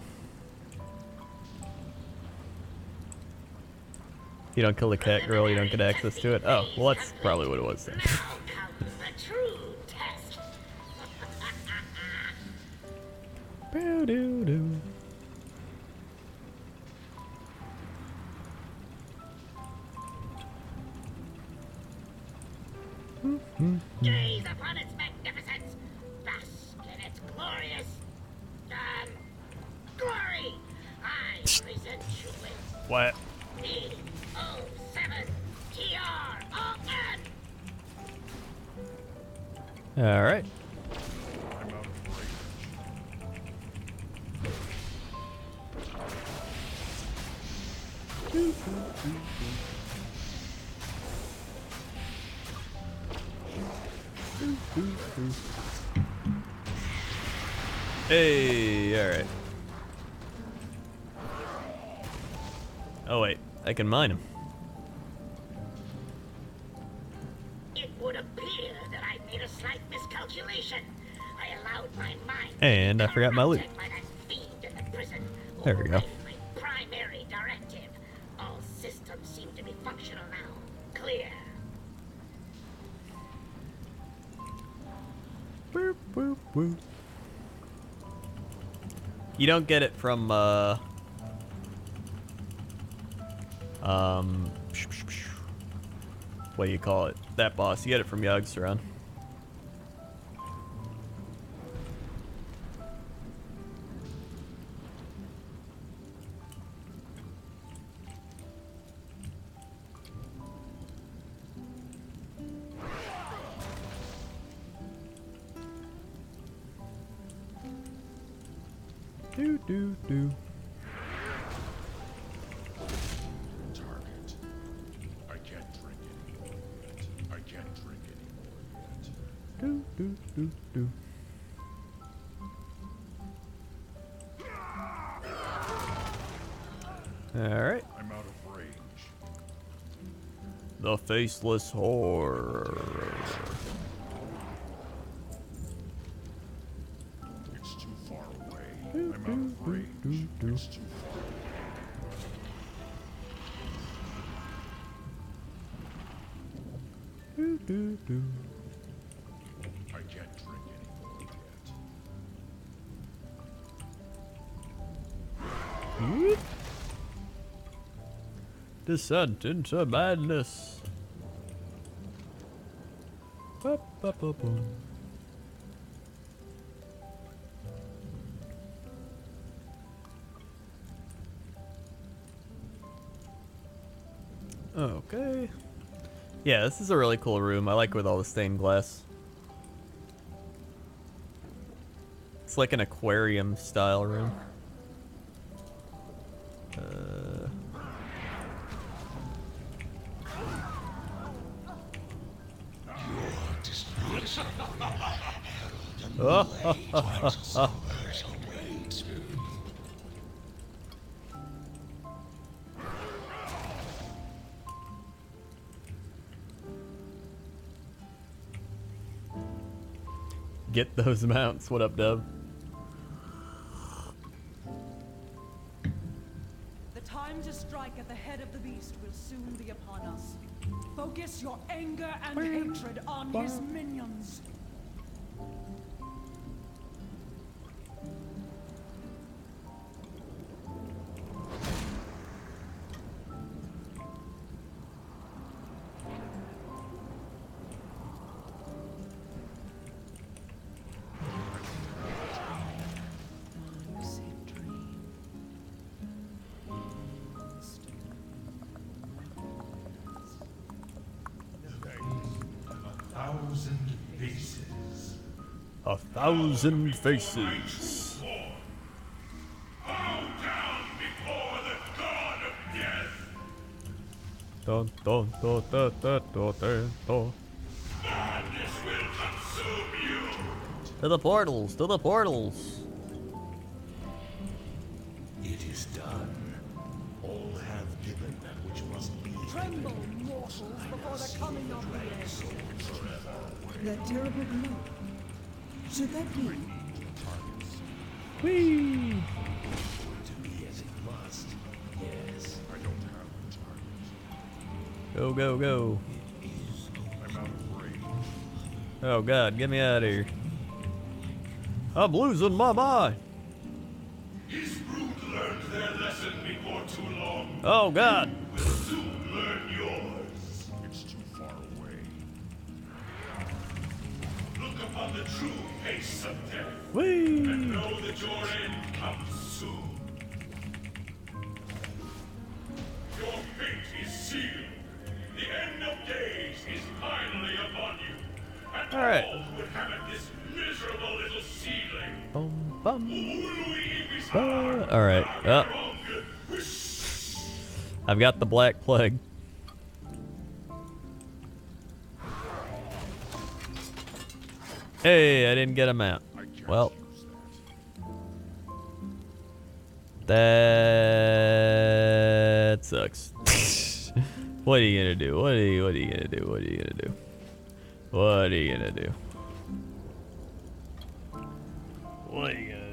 You don't kill the cat girl, you don't get access to it. Oh, well that's probably what it was then. Now comes the true test. Bow doo doo. Gaze upon its magnificence. Bask in its glorious glory. I present you with What? D07TRON. Alright. Hey, alright. Oh wait, I can mine him. It would appear that I made a slight miscalculation. I allowed my mind And I forgot my loot. by that fiend in the prison. There we go. My primary directive. All systems seem to be functioning You don't get it from what do you call it? That boss. You get it from Yogg-Saron. Do. Target. I can't drink anymore yet. I can't drink anymore yet. Do. Alright. I'm out of range. The Faceless Horror. It's too far away. I'm out of range. It's too far away. I can't drink anymore yet. Descent into madness. Okay. Yeah, this is a really cool room. I like it with all the stained glass. It's like an aquarium style room. Get those mounts. What up, Dub? The time to strike at the head of the beast will soon be upon us. Focus your anger and hatred on his minions. A 1,000 faces. Bow down before the god of death. Dun, dun, dun, dun, dun, dun, dun, dun. Madness will consume you. To the portals, to the portals. It is done. All have given that which must be. Tremble, mortals, before the coming of the end. That terrible glow. Should that be? Whee! To be as it must. Yes. I don't have the target. Go, go, go. I'm out of range. Oh god, get me out of here. I'm losing my mind. His brood learned their lesson before too long. Oh god. Will soon learn yours. It's too far away. Look upon the true face of death. Whee! And know that your end comes soon. Your fate is sealed. The end of days is finally upon you. And all right. all would have it this miserable little seedling. Bum, bum. All All right. I've got the Black Plague. Hey, I didn't get him out. Well, that sucks. What are you gonna do? What are you gonna do? What are you gonna do? What are you gonna do? What are you gonna do?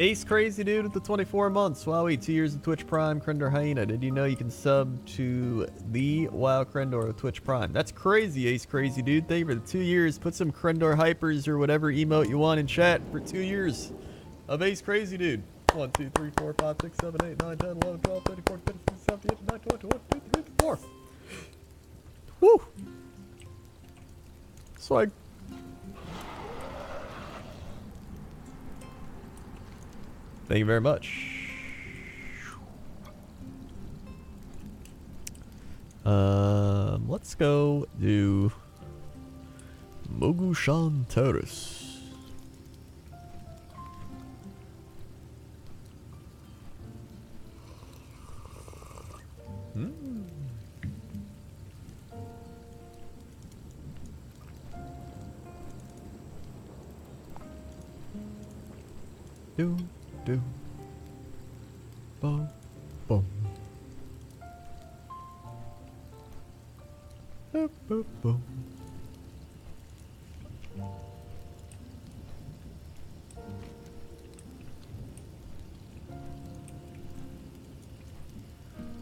Ace Crazy Dude with the 24 months. Wowie, 2 years of Twitch Prime. Crendor Hyena. Did you know you can sub to the WoW Crendor with Twitch Prime? That's crazy, Ace Crazy Dude. Thank you for the 2 years. Put some Crendor hypers or whatever emote you want in chat for 2 years of Ace Crazy Dude. 1, 2, 3, 4, 5, 6, 7, 8, 9, 10, 11, 12, 13, 14, 15, 16, 17, 18, 19, 20, 21, 22, 23, 24. Woo! Swag. Thank you very much. Let's go do Mogushan Terrace. Do. Boom. Boom. Boom. Boom. Boom.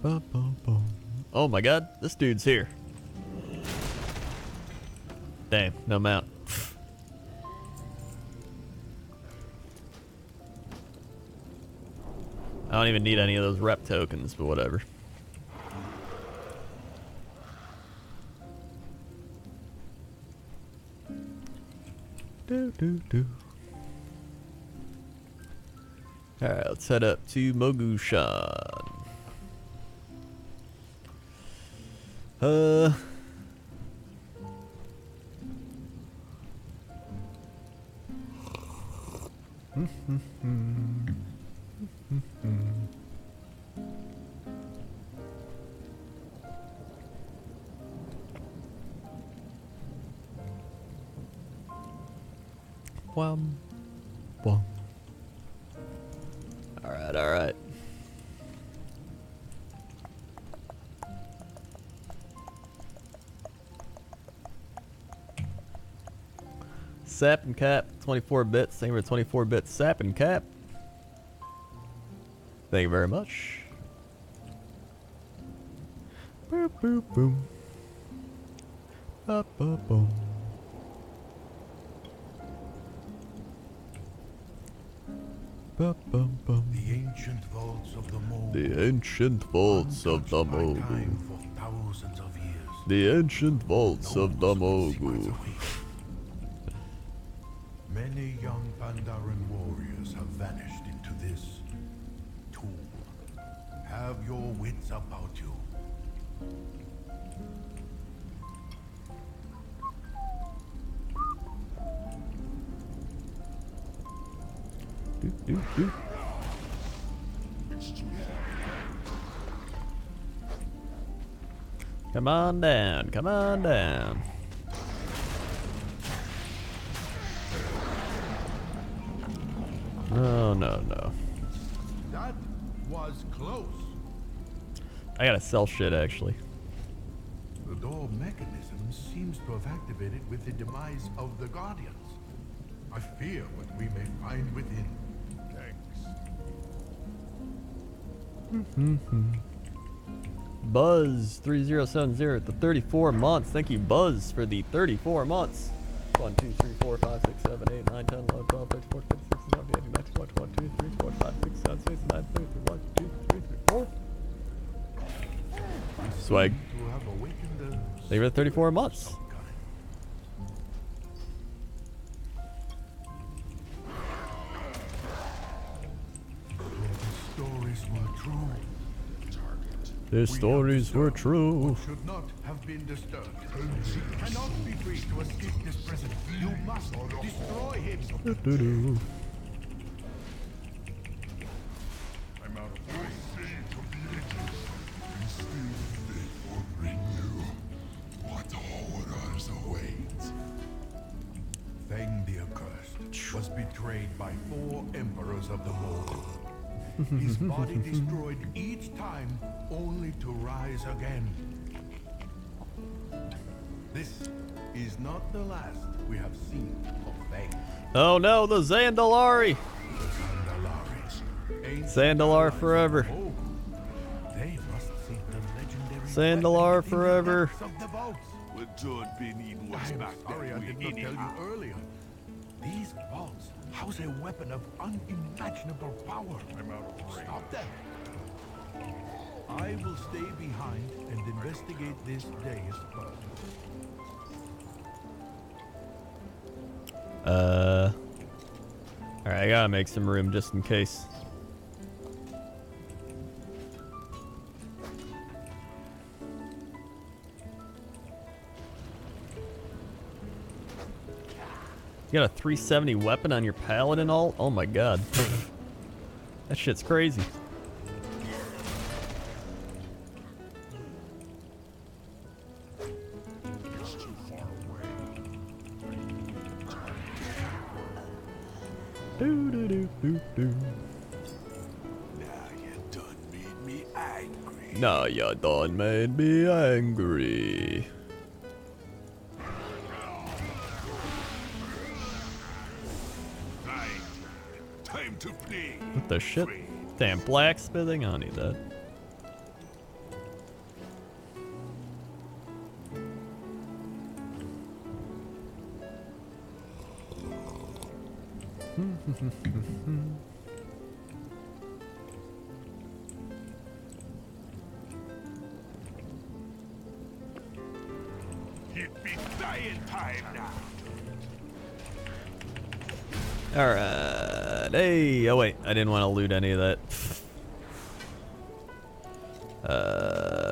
Boom. Boom. Boom. Oh my god, this dude's here. Damn, no mount. I don't even need any of those rep tokens, but whatever. Alright, let's head up to Mogushan. Alright. Sap and Cap, 24 bits. Thank you for 24 bits. Sap and Cap. Thank you very much. Boop, boop, boom. Up, boom. The ancient vaults of the Mogul. The ancient vaults of the Mogul. For thousands of years. The ancient vaults of the Mogul. Many young Pandaren warriors have vanished into this tomb. Have your wits about you. Come on down, come on down. No. That was close. I gotta sell shit, actually. The door mechanism seems to have activated with the demise of the Guardians. I fear what we may find within. Thanks. Buzz 3070 at the 34 months. Thank you, Buzz, for the 34 months. 1, 2, 3, 4, 5, 6, 7, 8, 9, 10, 11, 12, 13, 14, 15, 16, 17, 18, 19, 20, 21, 22, 23, 24, 25, 26, 27, 28, 29, 30, 31, 32, 33, 34. Swag. Thank you for the 34 months. Their stories were true. Should not have been disturbed. She cannot be free to escape this prison. You must destroy him. I'm out of my saved of the ages. We still live for renew. What horrors await? Feng the Accursed was betrayed by 4 emperors of the Mogul. His body destroyed each time, only to rise again. This is not the last we have seen of Feng. Oh no, the Zandalari! The Zandalari Sandalar forever. Oh, they must see the legendary Sandalar weapon in the forever. depths of the vaults. We don't be needing what's back Sorry, there. I did not tell you earlier. These vaults house a weapon of unimaginable power. I'm out of range. Stop them. I will stay behind and investigate this day's plan. Alright, I gotta make some room just in case. You got a 370 weapon on your paladin alt? Oh my god. That shit's crazy. It's too far away. Do do do do do. Now you done made me angry. Now you done made me angry. Right. Time to play. What the shit? Damn, blacksmithing? I don't need that. It be dying time now. Alright. Hey, oh wait, I didn't want to loot any of that.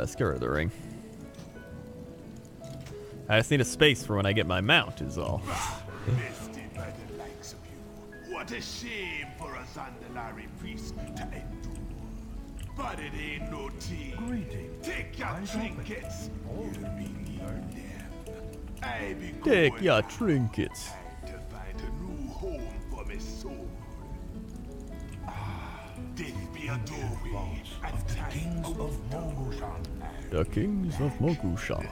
Let's get rid of the ring. I just need a space for when I get my mount is all. Bested by the likes of you. What a shame for a Zandalari priest to endure. But it ain't no tea. Greetings. Take your trinkets. You'll be needing them. I be Take going your now. trinkets. Time to find a new home for me soul. Death be a doorway and time Kings of Mogushan. The Kings of Mogushan.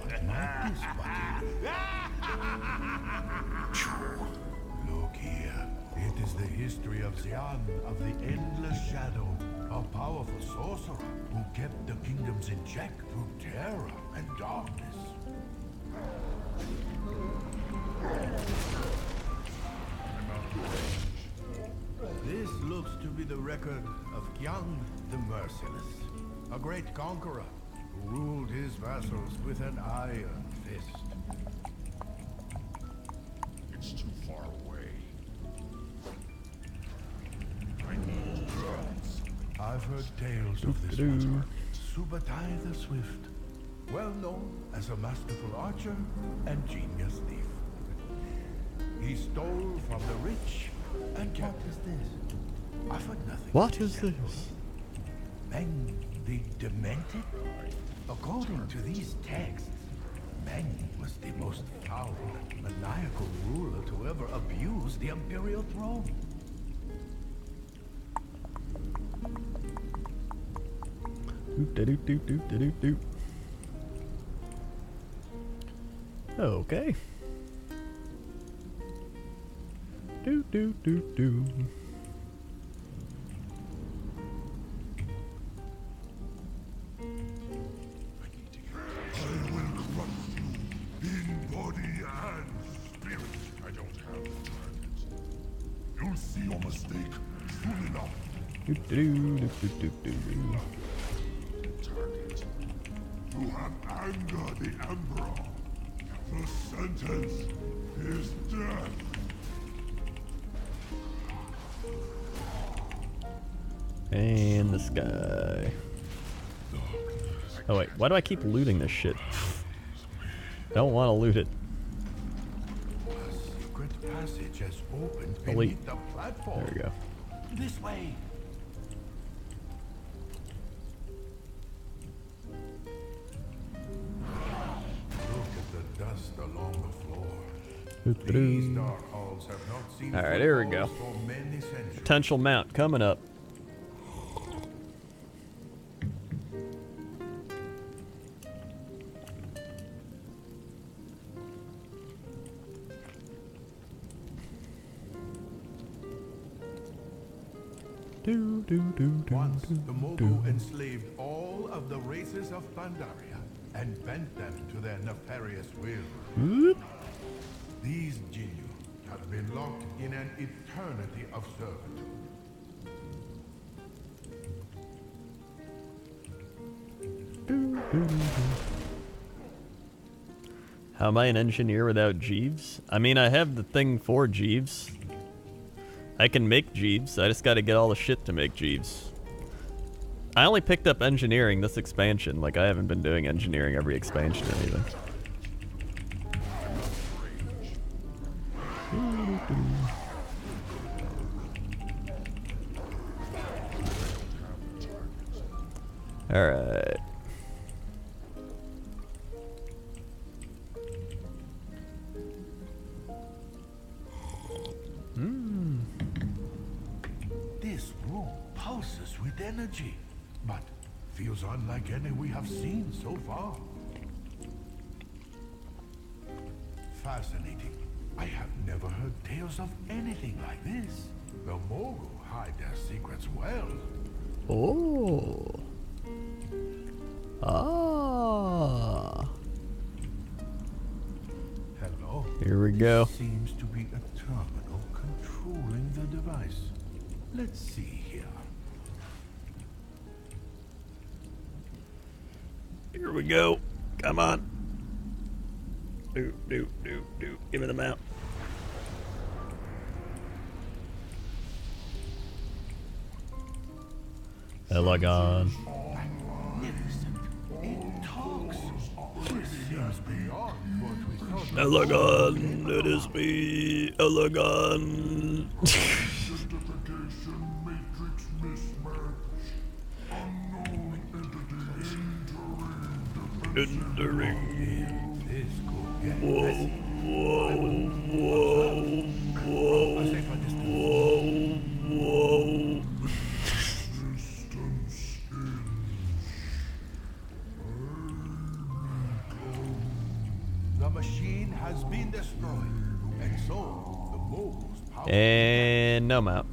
Look here. It is the history of Xian of the Endless Shadow, a powerful sorcerer who kept the kingdoms in check through terror and darkness. This looks to be the record of Qiang the Merciless, a great conqueror who ruled his vassals with an iron fist. It's too far away. I need drugs. I've heard tales of this one. Subutai the Swift, well known as a masterful archer and genius thief. He stole from the rich, and what is this? Offered nothing. What is this? Meng the Demented? According to these texts, Meng was the most foul, maniacal ruler to ever abuse the imperial throne. Doop-da-doop-doop-doop-da-doop-doop. Okay. Do do do do. I will crush you in body and spirit. I don't have the target. You'll see your mistake soon enough. Do do do do do do do. Target. You have angered the Emperor. The sentence is death. And the sky. Oh wait, why do I keep looting this shit? Don't want to loot it. A secret passage has opened Delete. beneath the platform. There we go. This way. Look at the dust along the floor. These dark halls have not seen All right, here we go. footfalls for many centuries. Potential mount coming up. Once, the Mogu enslaved all of the races of Pandaria and bent them to their nefarious will. These Jinyu have been locked in an eternity of servitude. How am I an engineer without Jeeves? I mean, I have the thing for Jeeves. I can make Jeeves, I just gotta get all the shit to make Jeeves. I only picked up engineering this expansion, like I haven't been doing engineering every expansion or anything. Alright. This room pulses with energy, but feels unlike any we have seen so far. Fascinating. I have never heard tales of anything like this. The Mogu hide their secrets well. Oh. Ah. Hello. Here we go. This seems to be a terminal controlling the device. Let's see here. Here we go. Come on. Do. Give me the map. Elegant. Magnificent. It talks. This seems beyond what we thought. Elegant. It is me. Elegant. Identification matrix mismatch. Unknown entities Entering. This could get Whoa. messy. distance The machine has been destroyed, and so the Mogu's power. And no mount.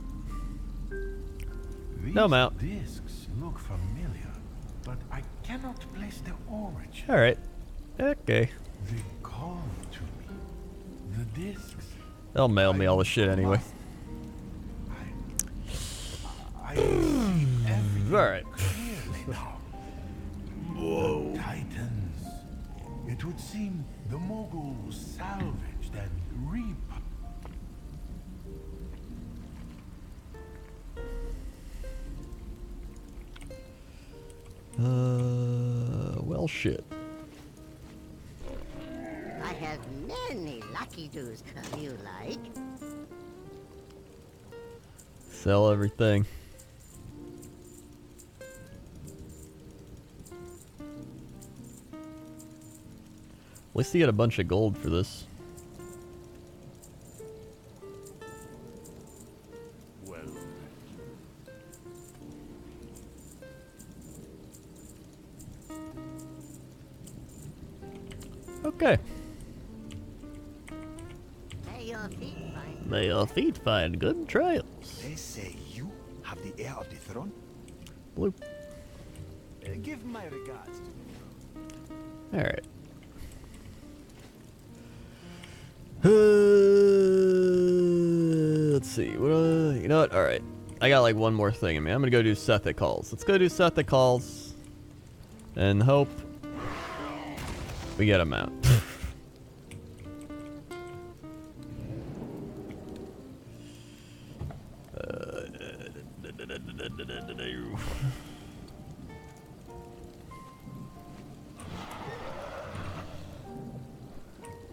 These no mount. discs look familiar, but I cannot place their origin. Alright. Okay. They call to me. The discs. They'll mail me all the shit anyway. I see everything Alright. clearly now. Whoa. The Titans. It would seem the Moguls salvaged and reap. Well, shit. I have many lucky doos come you like. Sell everything. At least you get a bunch of gold for this. well. Okay. May your feet find. May your feet find good trails. They say you have the heir of the throne? Bloop. Give my regards to Alright. Let's see. You know what? Alright. I got like one more thing in me. I'm gonna go do Sethic Halls. Let's go do Sethic Halls. And hope we get them out.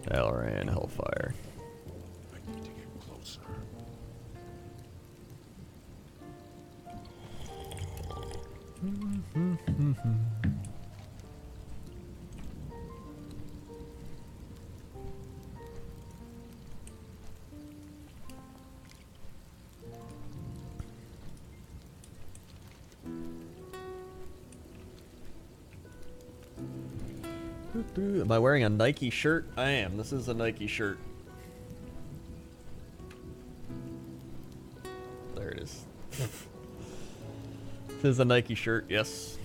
Elran Hellfire. I need to get closer. Am I wearing a Nike shirt? I am. This is a Nike shirt. There it is. This is a Nike shirt, yes.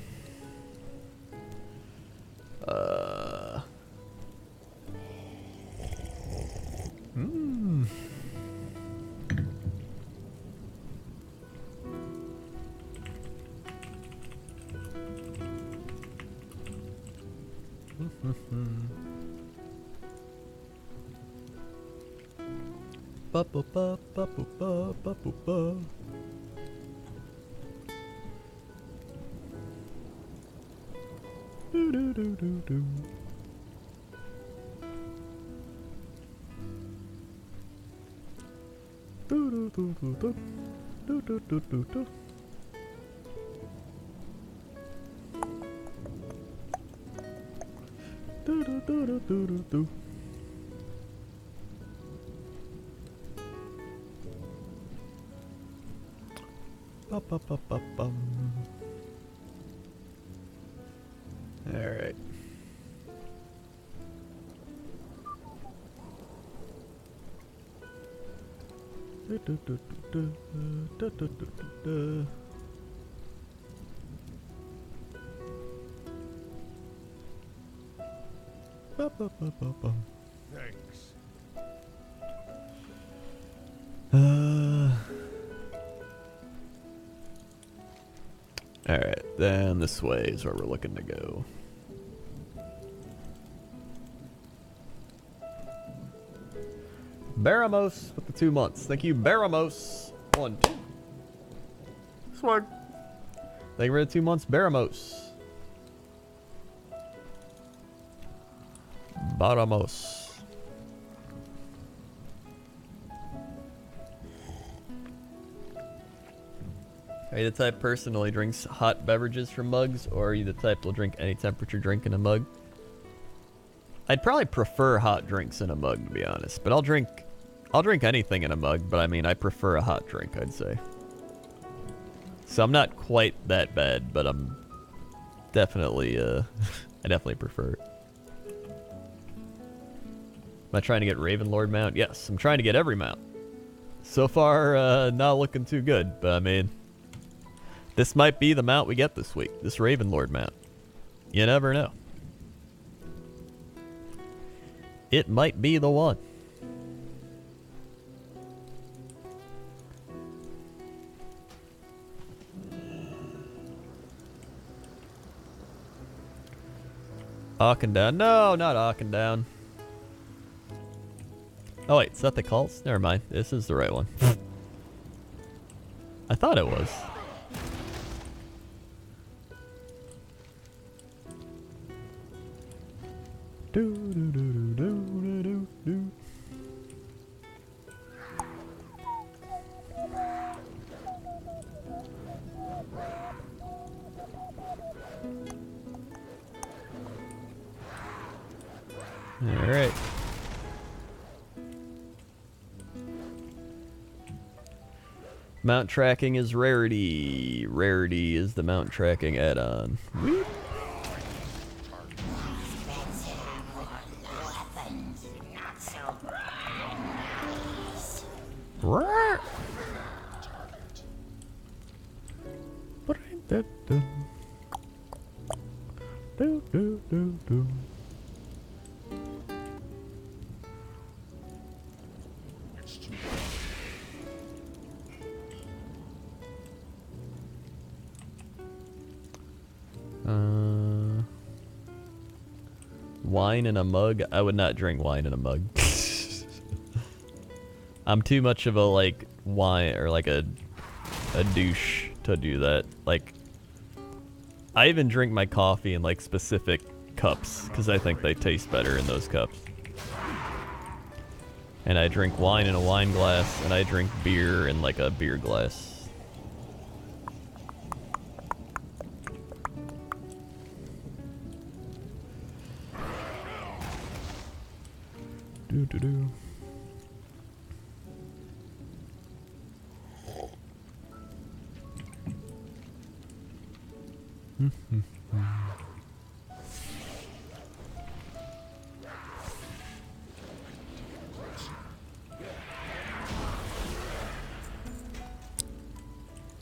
Ba ba ba ba ba ba ba ba ba. Do do do do do. Do do do do do. Do do do do do. Do do do do do do do. Ba ba ba ba bum. All right. Do do do do do do do do do. Ba ba ba ba bum. Thanks. Alright, then this way is where we're looking to go. Baramos with the 2 months. Thank you, Baramos. 1, 2. Swag. Thank you for the 2 months, Baramos. Baramos. Are you the type of person who only drinks hot beverages from mugs, or are you the type who'll drink any temperature drink in a mug? I'd probably prefer hot drinks in a mug, to be honest. But I'll drink anything in a mug, but I mean, I prefer a hot drink, I'd say. So I'm not quite that bad, but I'm definitely, I definitely prefer it. Am I trying to get Ravenlord mount? Yes, I'm trying to get every mount. So far, not looking too good, but I mean, this might be the mount we get this week. This Ravenlord mount. You never know. It might be the one. Down. No, not Down. Oh wait, is that the cults? Never mind. This is the right one. I thought it was. Do do do do do do do. All right. Mount tracking is rarity. Rarity is the mount tracking add-on. Whoop. Do, do, do, do. Wine in a mug? I would not drink wine in a mug. I'm too much of a like wine or like a douche to do that. Like, I even drink my coffee in like specific cups because I think they taste better in those cups. And I drink wine in a wine glass, and I drink beer in like a beer glass. Do do do.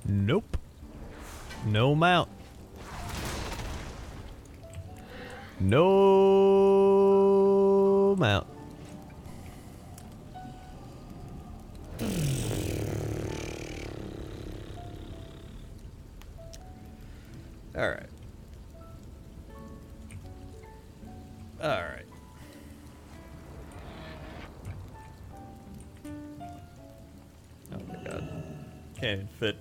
Nope. No mount. No mount. All right. All right. Oh my god. Can't even fit.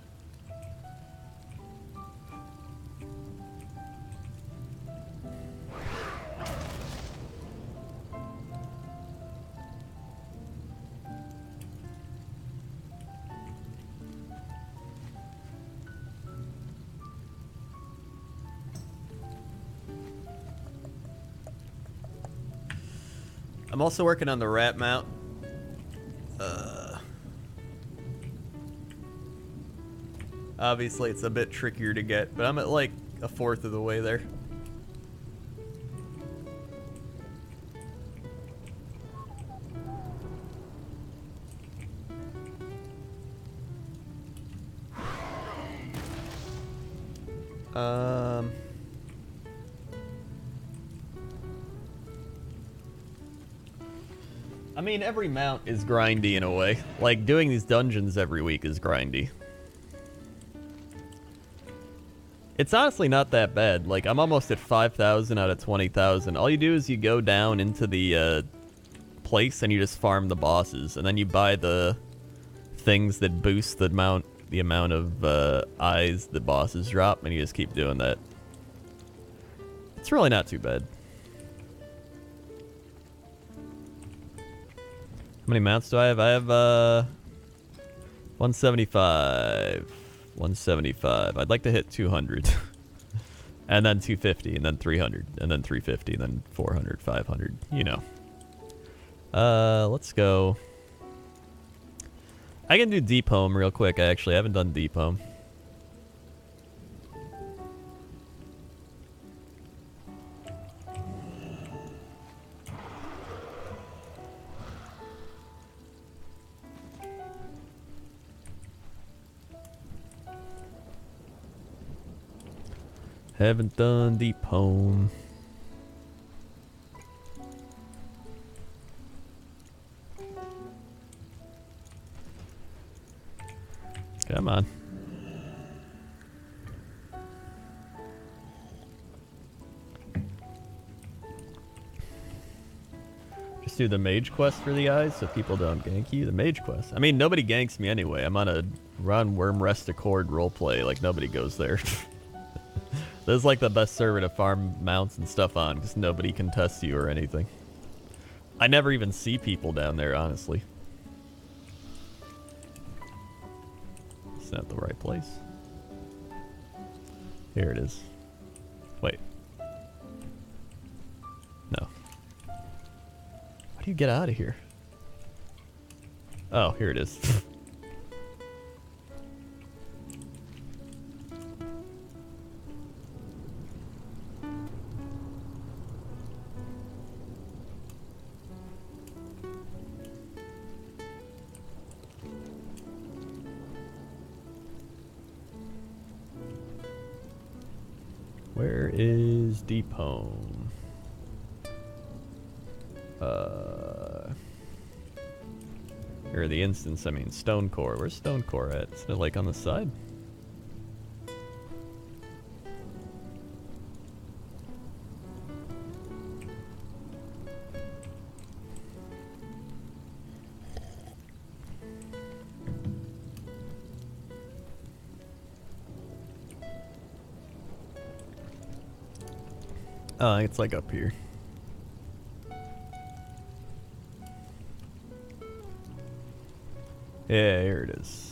I'm also working on the rat mount. Obviously, it's a bit trickier to get, but I'm at like a fourth of the way there. I mean, every mount is grindy in a way. Like, doing these dungeons every week is grindy. It's honestly not that bad. Like, I'm almost at 5,000 out of 20,000. All you do is you go down into the place and you just farm the bosses. And then you buy the things that boost the amount of eyes the bosses drop. And you just keep doing that. It's really not too bad. How many mounts do I have? I have 175. 175. I'd like to hit 200. And then 250, and then 300, and then 350, and then 400, 500, you know. Let's go. I can do Deep Home real quick, actually. I haven't done Deep Home. Haven't done Deep Home. Come on. Just do the mage quest for the eyes so people don't gank you. The mage quest. I mean, nobody ganks me anyway. I'm on a run worm rest accord roleplay. Like, nobody goes there. This is like the best server to farm mounts and stuff on because nobody can test you or anything. I never even see people down there, honestly. It's not the right place. Here it is. Wait. No. How do you get out of here? Oh, here it is. Where is Deep Home? Or the instance, I mean Stone Core. Where's Stone Core at? Is it like on the side? Oh, it's like up here. Yeah, here it is.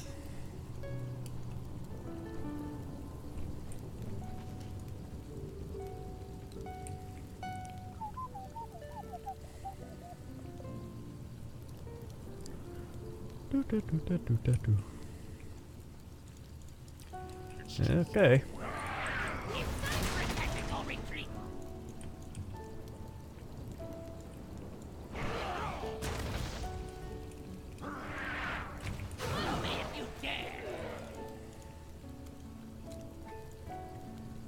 Okay.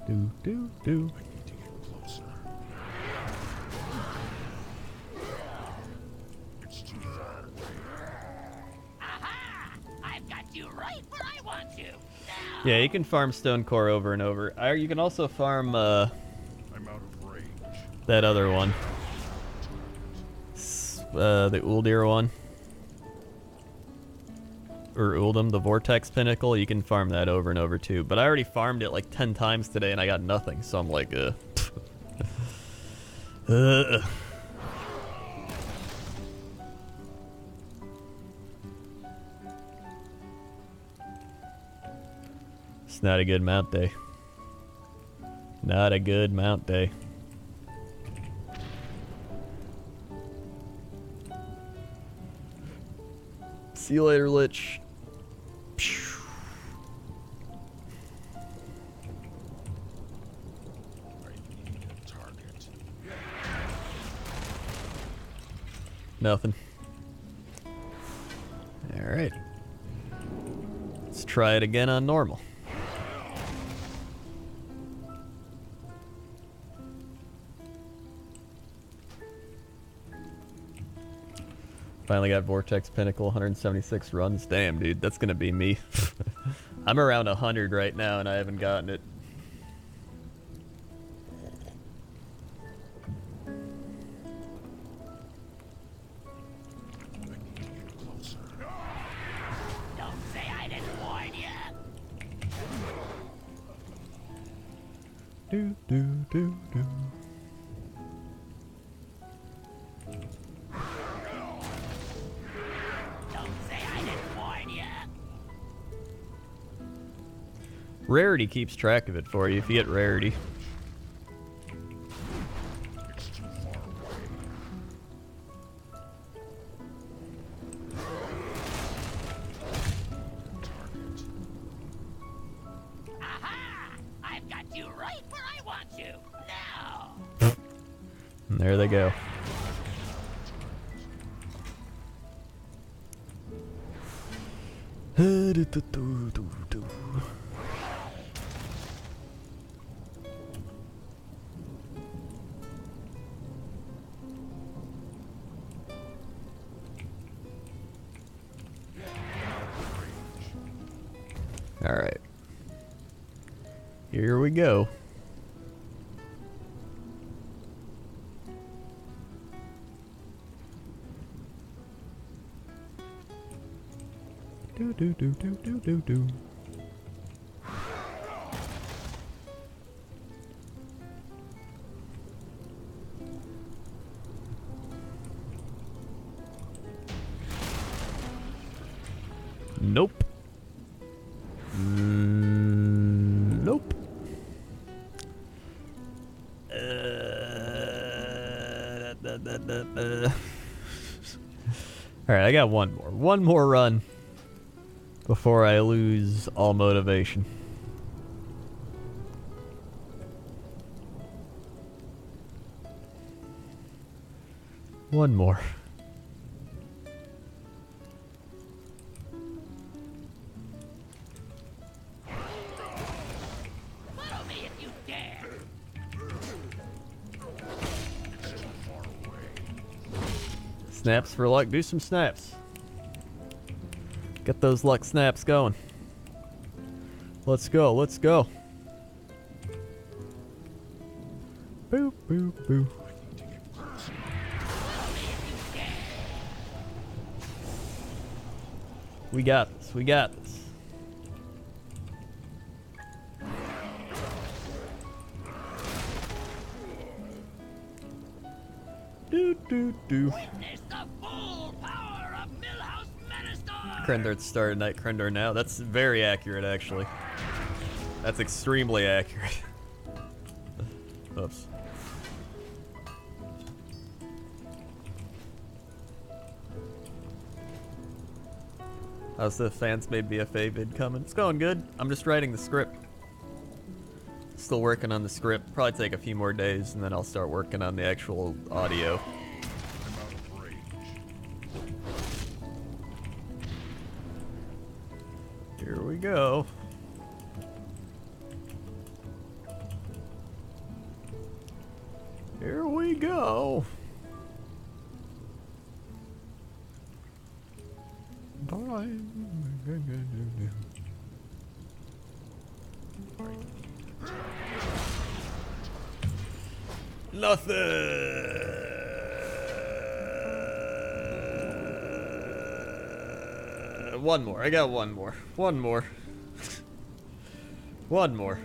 Do, do, do. I need to get closer. It's too far away. Aha! I've got you right where I want you. Now. Yeah, you can farm stone core over and over. You can also farm I'm out of range. that other one. The Uldir one. Or Uldum, the Vortex Pinnacle. You can farm that over and over too. But I already farmed it like 10 times today and I got nothing. So I'm like, It's not a good mount day. Not a good mount day. See you later, Lich. Nothing. Alright. Let's try it again on normal. Finally got Vortex Pinnacle, 176 runs. Damn, dude, that's gonna be me. I'm around 100 right now and I haven't gotten it. Don't say I didn't warn you. Do, do, do, do. Rarity keeps track of it for you if you get rarity. It's too far away. Target. Aha! I've got you right where I want you. Now. And there they go. All right. Here we go. Do do do do do do do. Nope. Nope. All right, I got one more. One more run before I lose all motivation. One more. Follow me if you dare. Snaps for luck. Do some snaps. Get those luck snaps going. Let's go. Let's go. Boo, boo, boo. We got this. We got this. Do, do, do. Witness the full power of Millhouse Minister. Crendor started Night Crendor now. That's very accurate, actually. That's extremely accurate. Oops. How's the fans made BFA vid coming? It's going good. I'm just writing the script. Still working on the script. Probably take a few more days, and then I'll start working on the actual audio. I'm out of range. Here we go. we go. Nothing. One more. I got one more. One more. One more.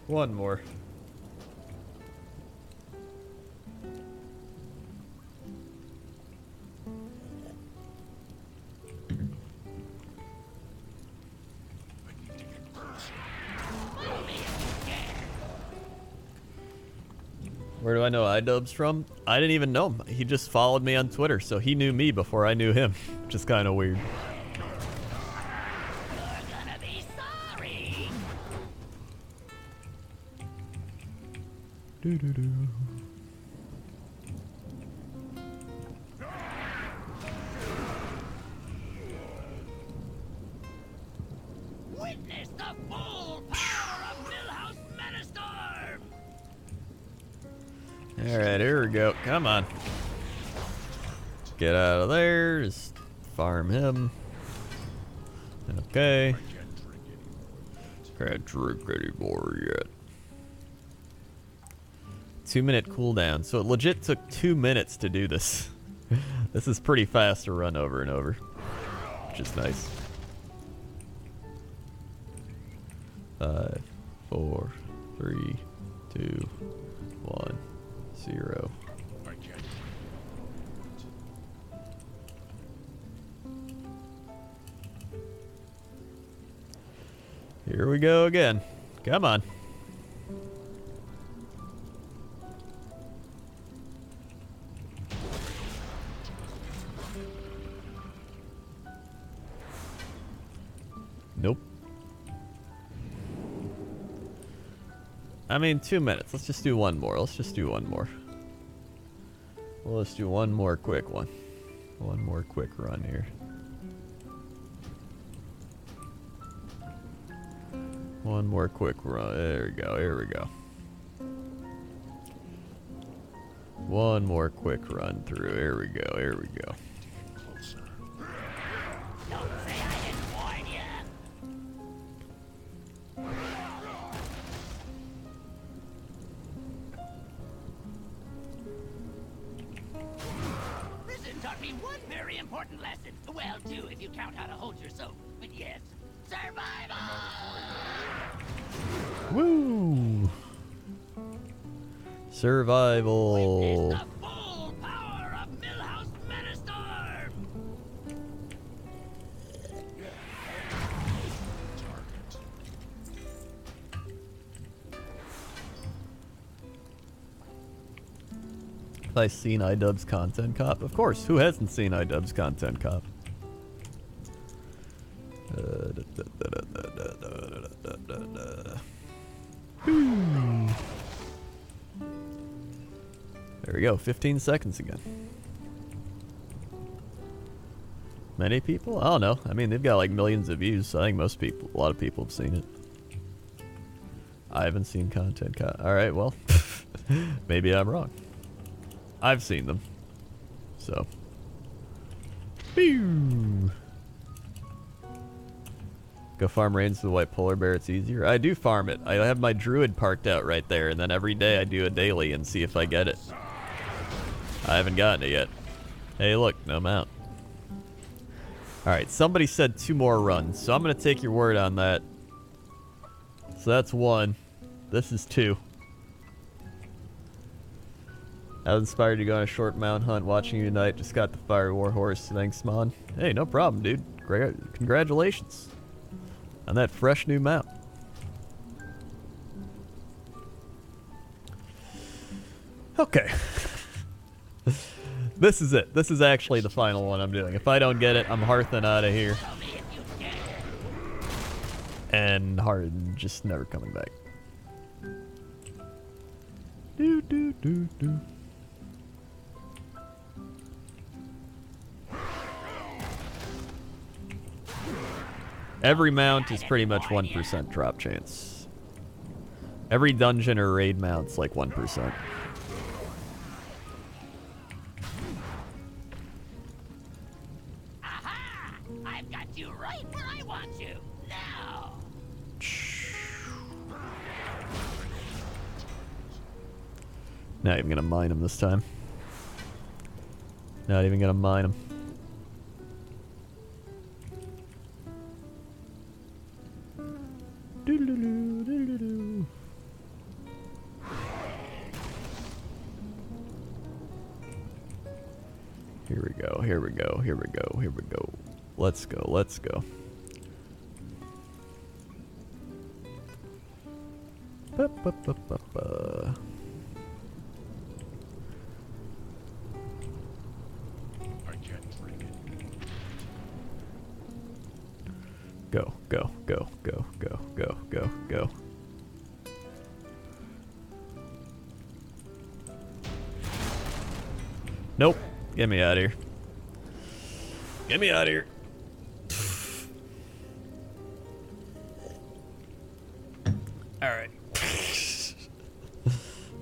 One more. Where do I know iDubbbz from? I didn't even know him. He just followed me on Twitter, so he knew me before I knew him. Which is kind of weird. Doo-doo-doo. Witness the full power of Millhouse Metastorm! Alright, here we go. Come on. Get out of there. Just farm him. Okay. Can't drink anymore yet. 2-minute cooldown. So it legit took 2 minutes to do this. This is pretty fast to run over and over. Which is nice. 5, 4, 3, 2, 1, 0. Here we go again. Come on. Nope. I mean, 2 minutes. Let's just do one more. Let's just do one more. Well, let's do one more quick one. One more quick run here. One more quick run. There we go. Here we go. One more quick run through. Here we go. Here we go. Don't say I didn't warn you. Prison taught me one very important lesson. Well, two if you count how to hold yourself. But yes, survival! Woo! Survival. Witness the full power of Millhouse Metastorm! Have I seen iDubbbz Content Cop? Of course. Who hasn't seen iDubbbz Content Cop? There we go. 15 seconds again. Many people? I don't know. I mean, they've got like millions of views, so I think most people, a lot of people have seen it. I haven't seen Content Cop. Alright, well, maybe I'm wrong. I've seen them. So. Pew! Go farm Rains to the White Polar Bear, it's easier. I do farm it. I have my druid parked out right there, and then every day I do a daily and see if I get it. I haven't gotten it yet. Hey, look, no mount. Alright, somebody said 2 more runs, so I'm going to take your word on that. So that's 1. This is 2. I was inspired to go on a short mount hunt watching you tonight. Just got the Fire War Horse. Thanks, Mon. Hey, no problem, dude. Congratulations on that fresh new mount. Okay. This is it. This is actually the final one I'm doing. If I don't get it, I'm hearthing out of here. And Harden just never coming back. Do do do do. Every mount is pretty much 1% drop chance. Every dungeon or raid mount's like 1%. Aha! I've got you right where I want you. Now. Not even gonna mine him this time. Not even gonna mine him. Doodle-doo, here we go, here we go, here we go, here we go. Let's go, let's go. Ba-ba-ba-ba-ba. Go, go, go, go, go, go, go, go. Nope. Get me out of here. Get me out of here. Alright.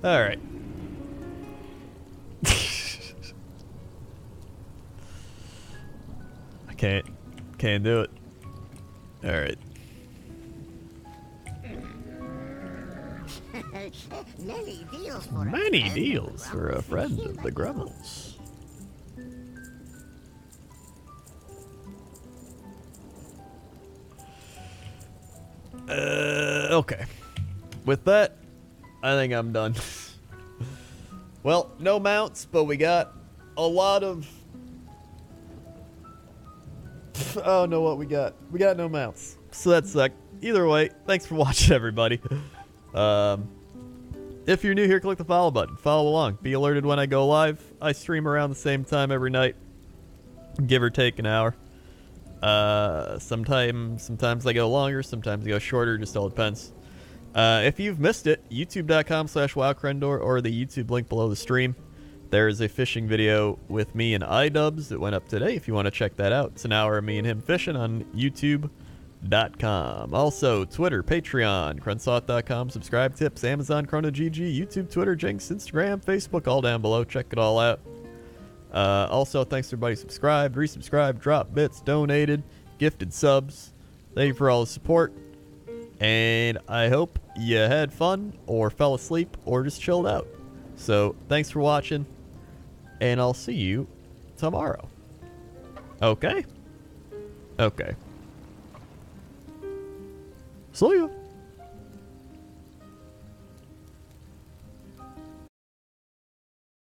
Alright. I can't do it. Alright. Many deals for a friend of the Grummels. Okay. With that, I think I'm done. Well, no mounts, but we got a lot of... I don't know what we got. We got no mounts. So that sucked. Either way, thanks for watching, everybody. If you're new here, click the follow button. Follow along. Be alerted when I go live. I stream around the same time every night. Give or take an hour. Sometimes I go longer, sometimes I go shorter, just all depends. If you've missed it, youtube.com/wowcrendor or the YouTube link below the stream. There is a fishing video with me and iDubbbz that went up today if you want to check that out. It's an hour of me and him fishing on youtube.com. Also, Twitter, Patreon, crunsoft.com, subscribe tips, Amazon, ChronoGG, YouTube, Twitter, Jinx, Instagram, Facebook, all down below. Check it all out. Also, thanks to everybody who subscribed, resubscribed, dropped bits, donated, gifted subs. Thank you for all the support. And I hope you had fun or fell asleep or just chilled out. So, thanks for watching. And I'll see you tomorrow. Okay? Okay. See ya.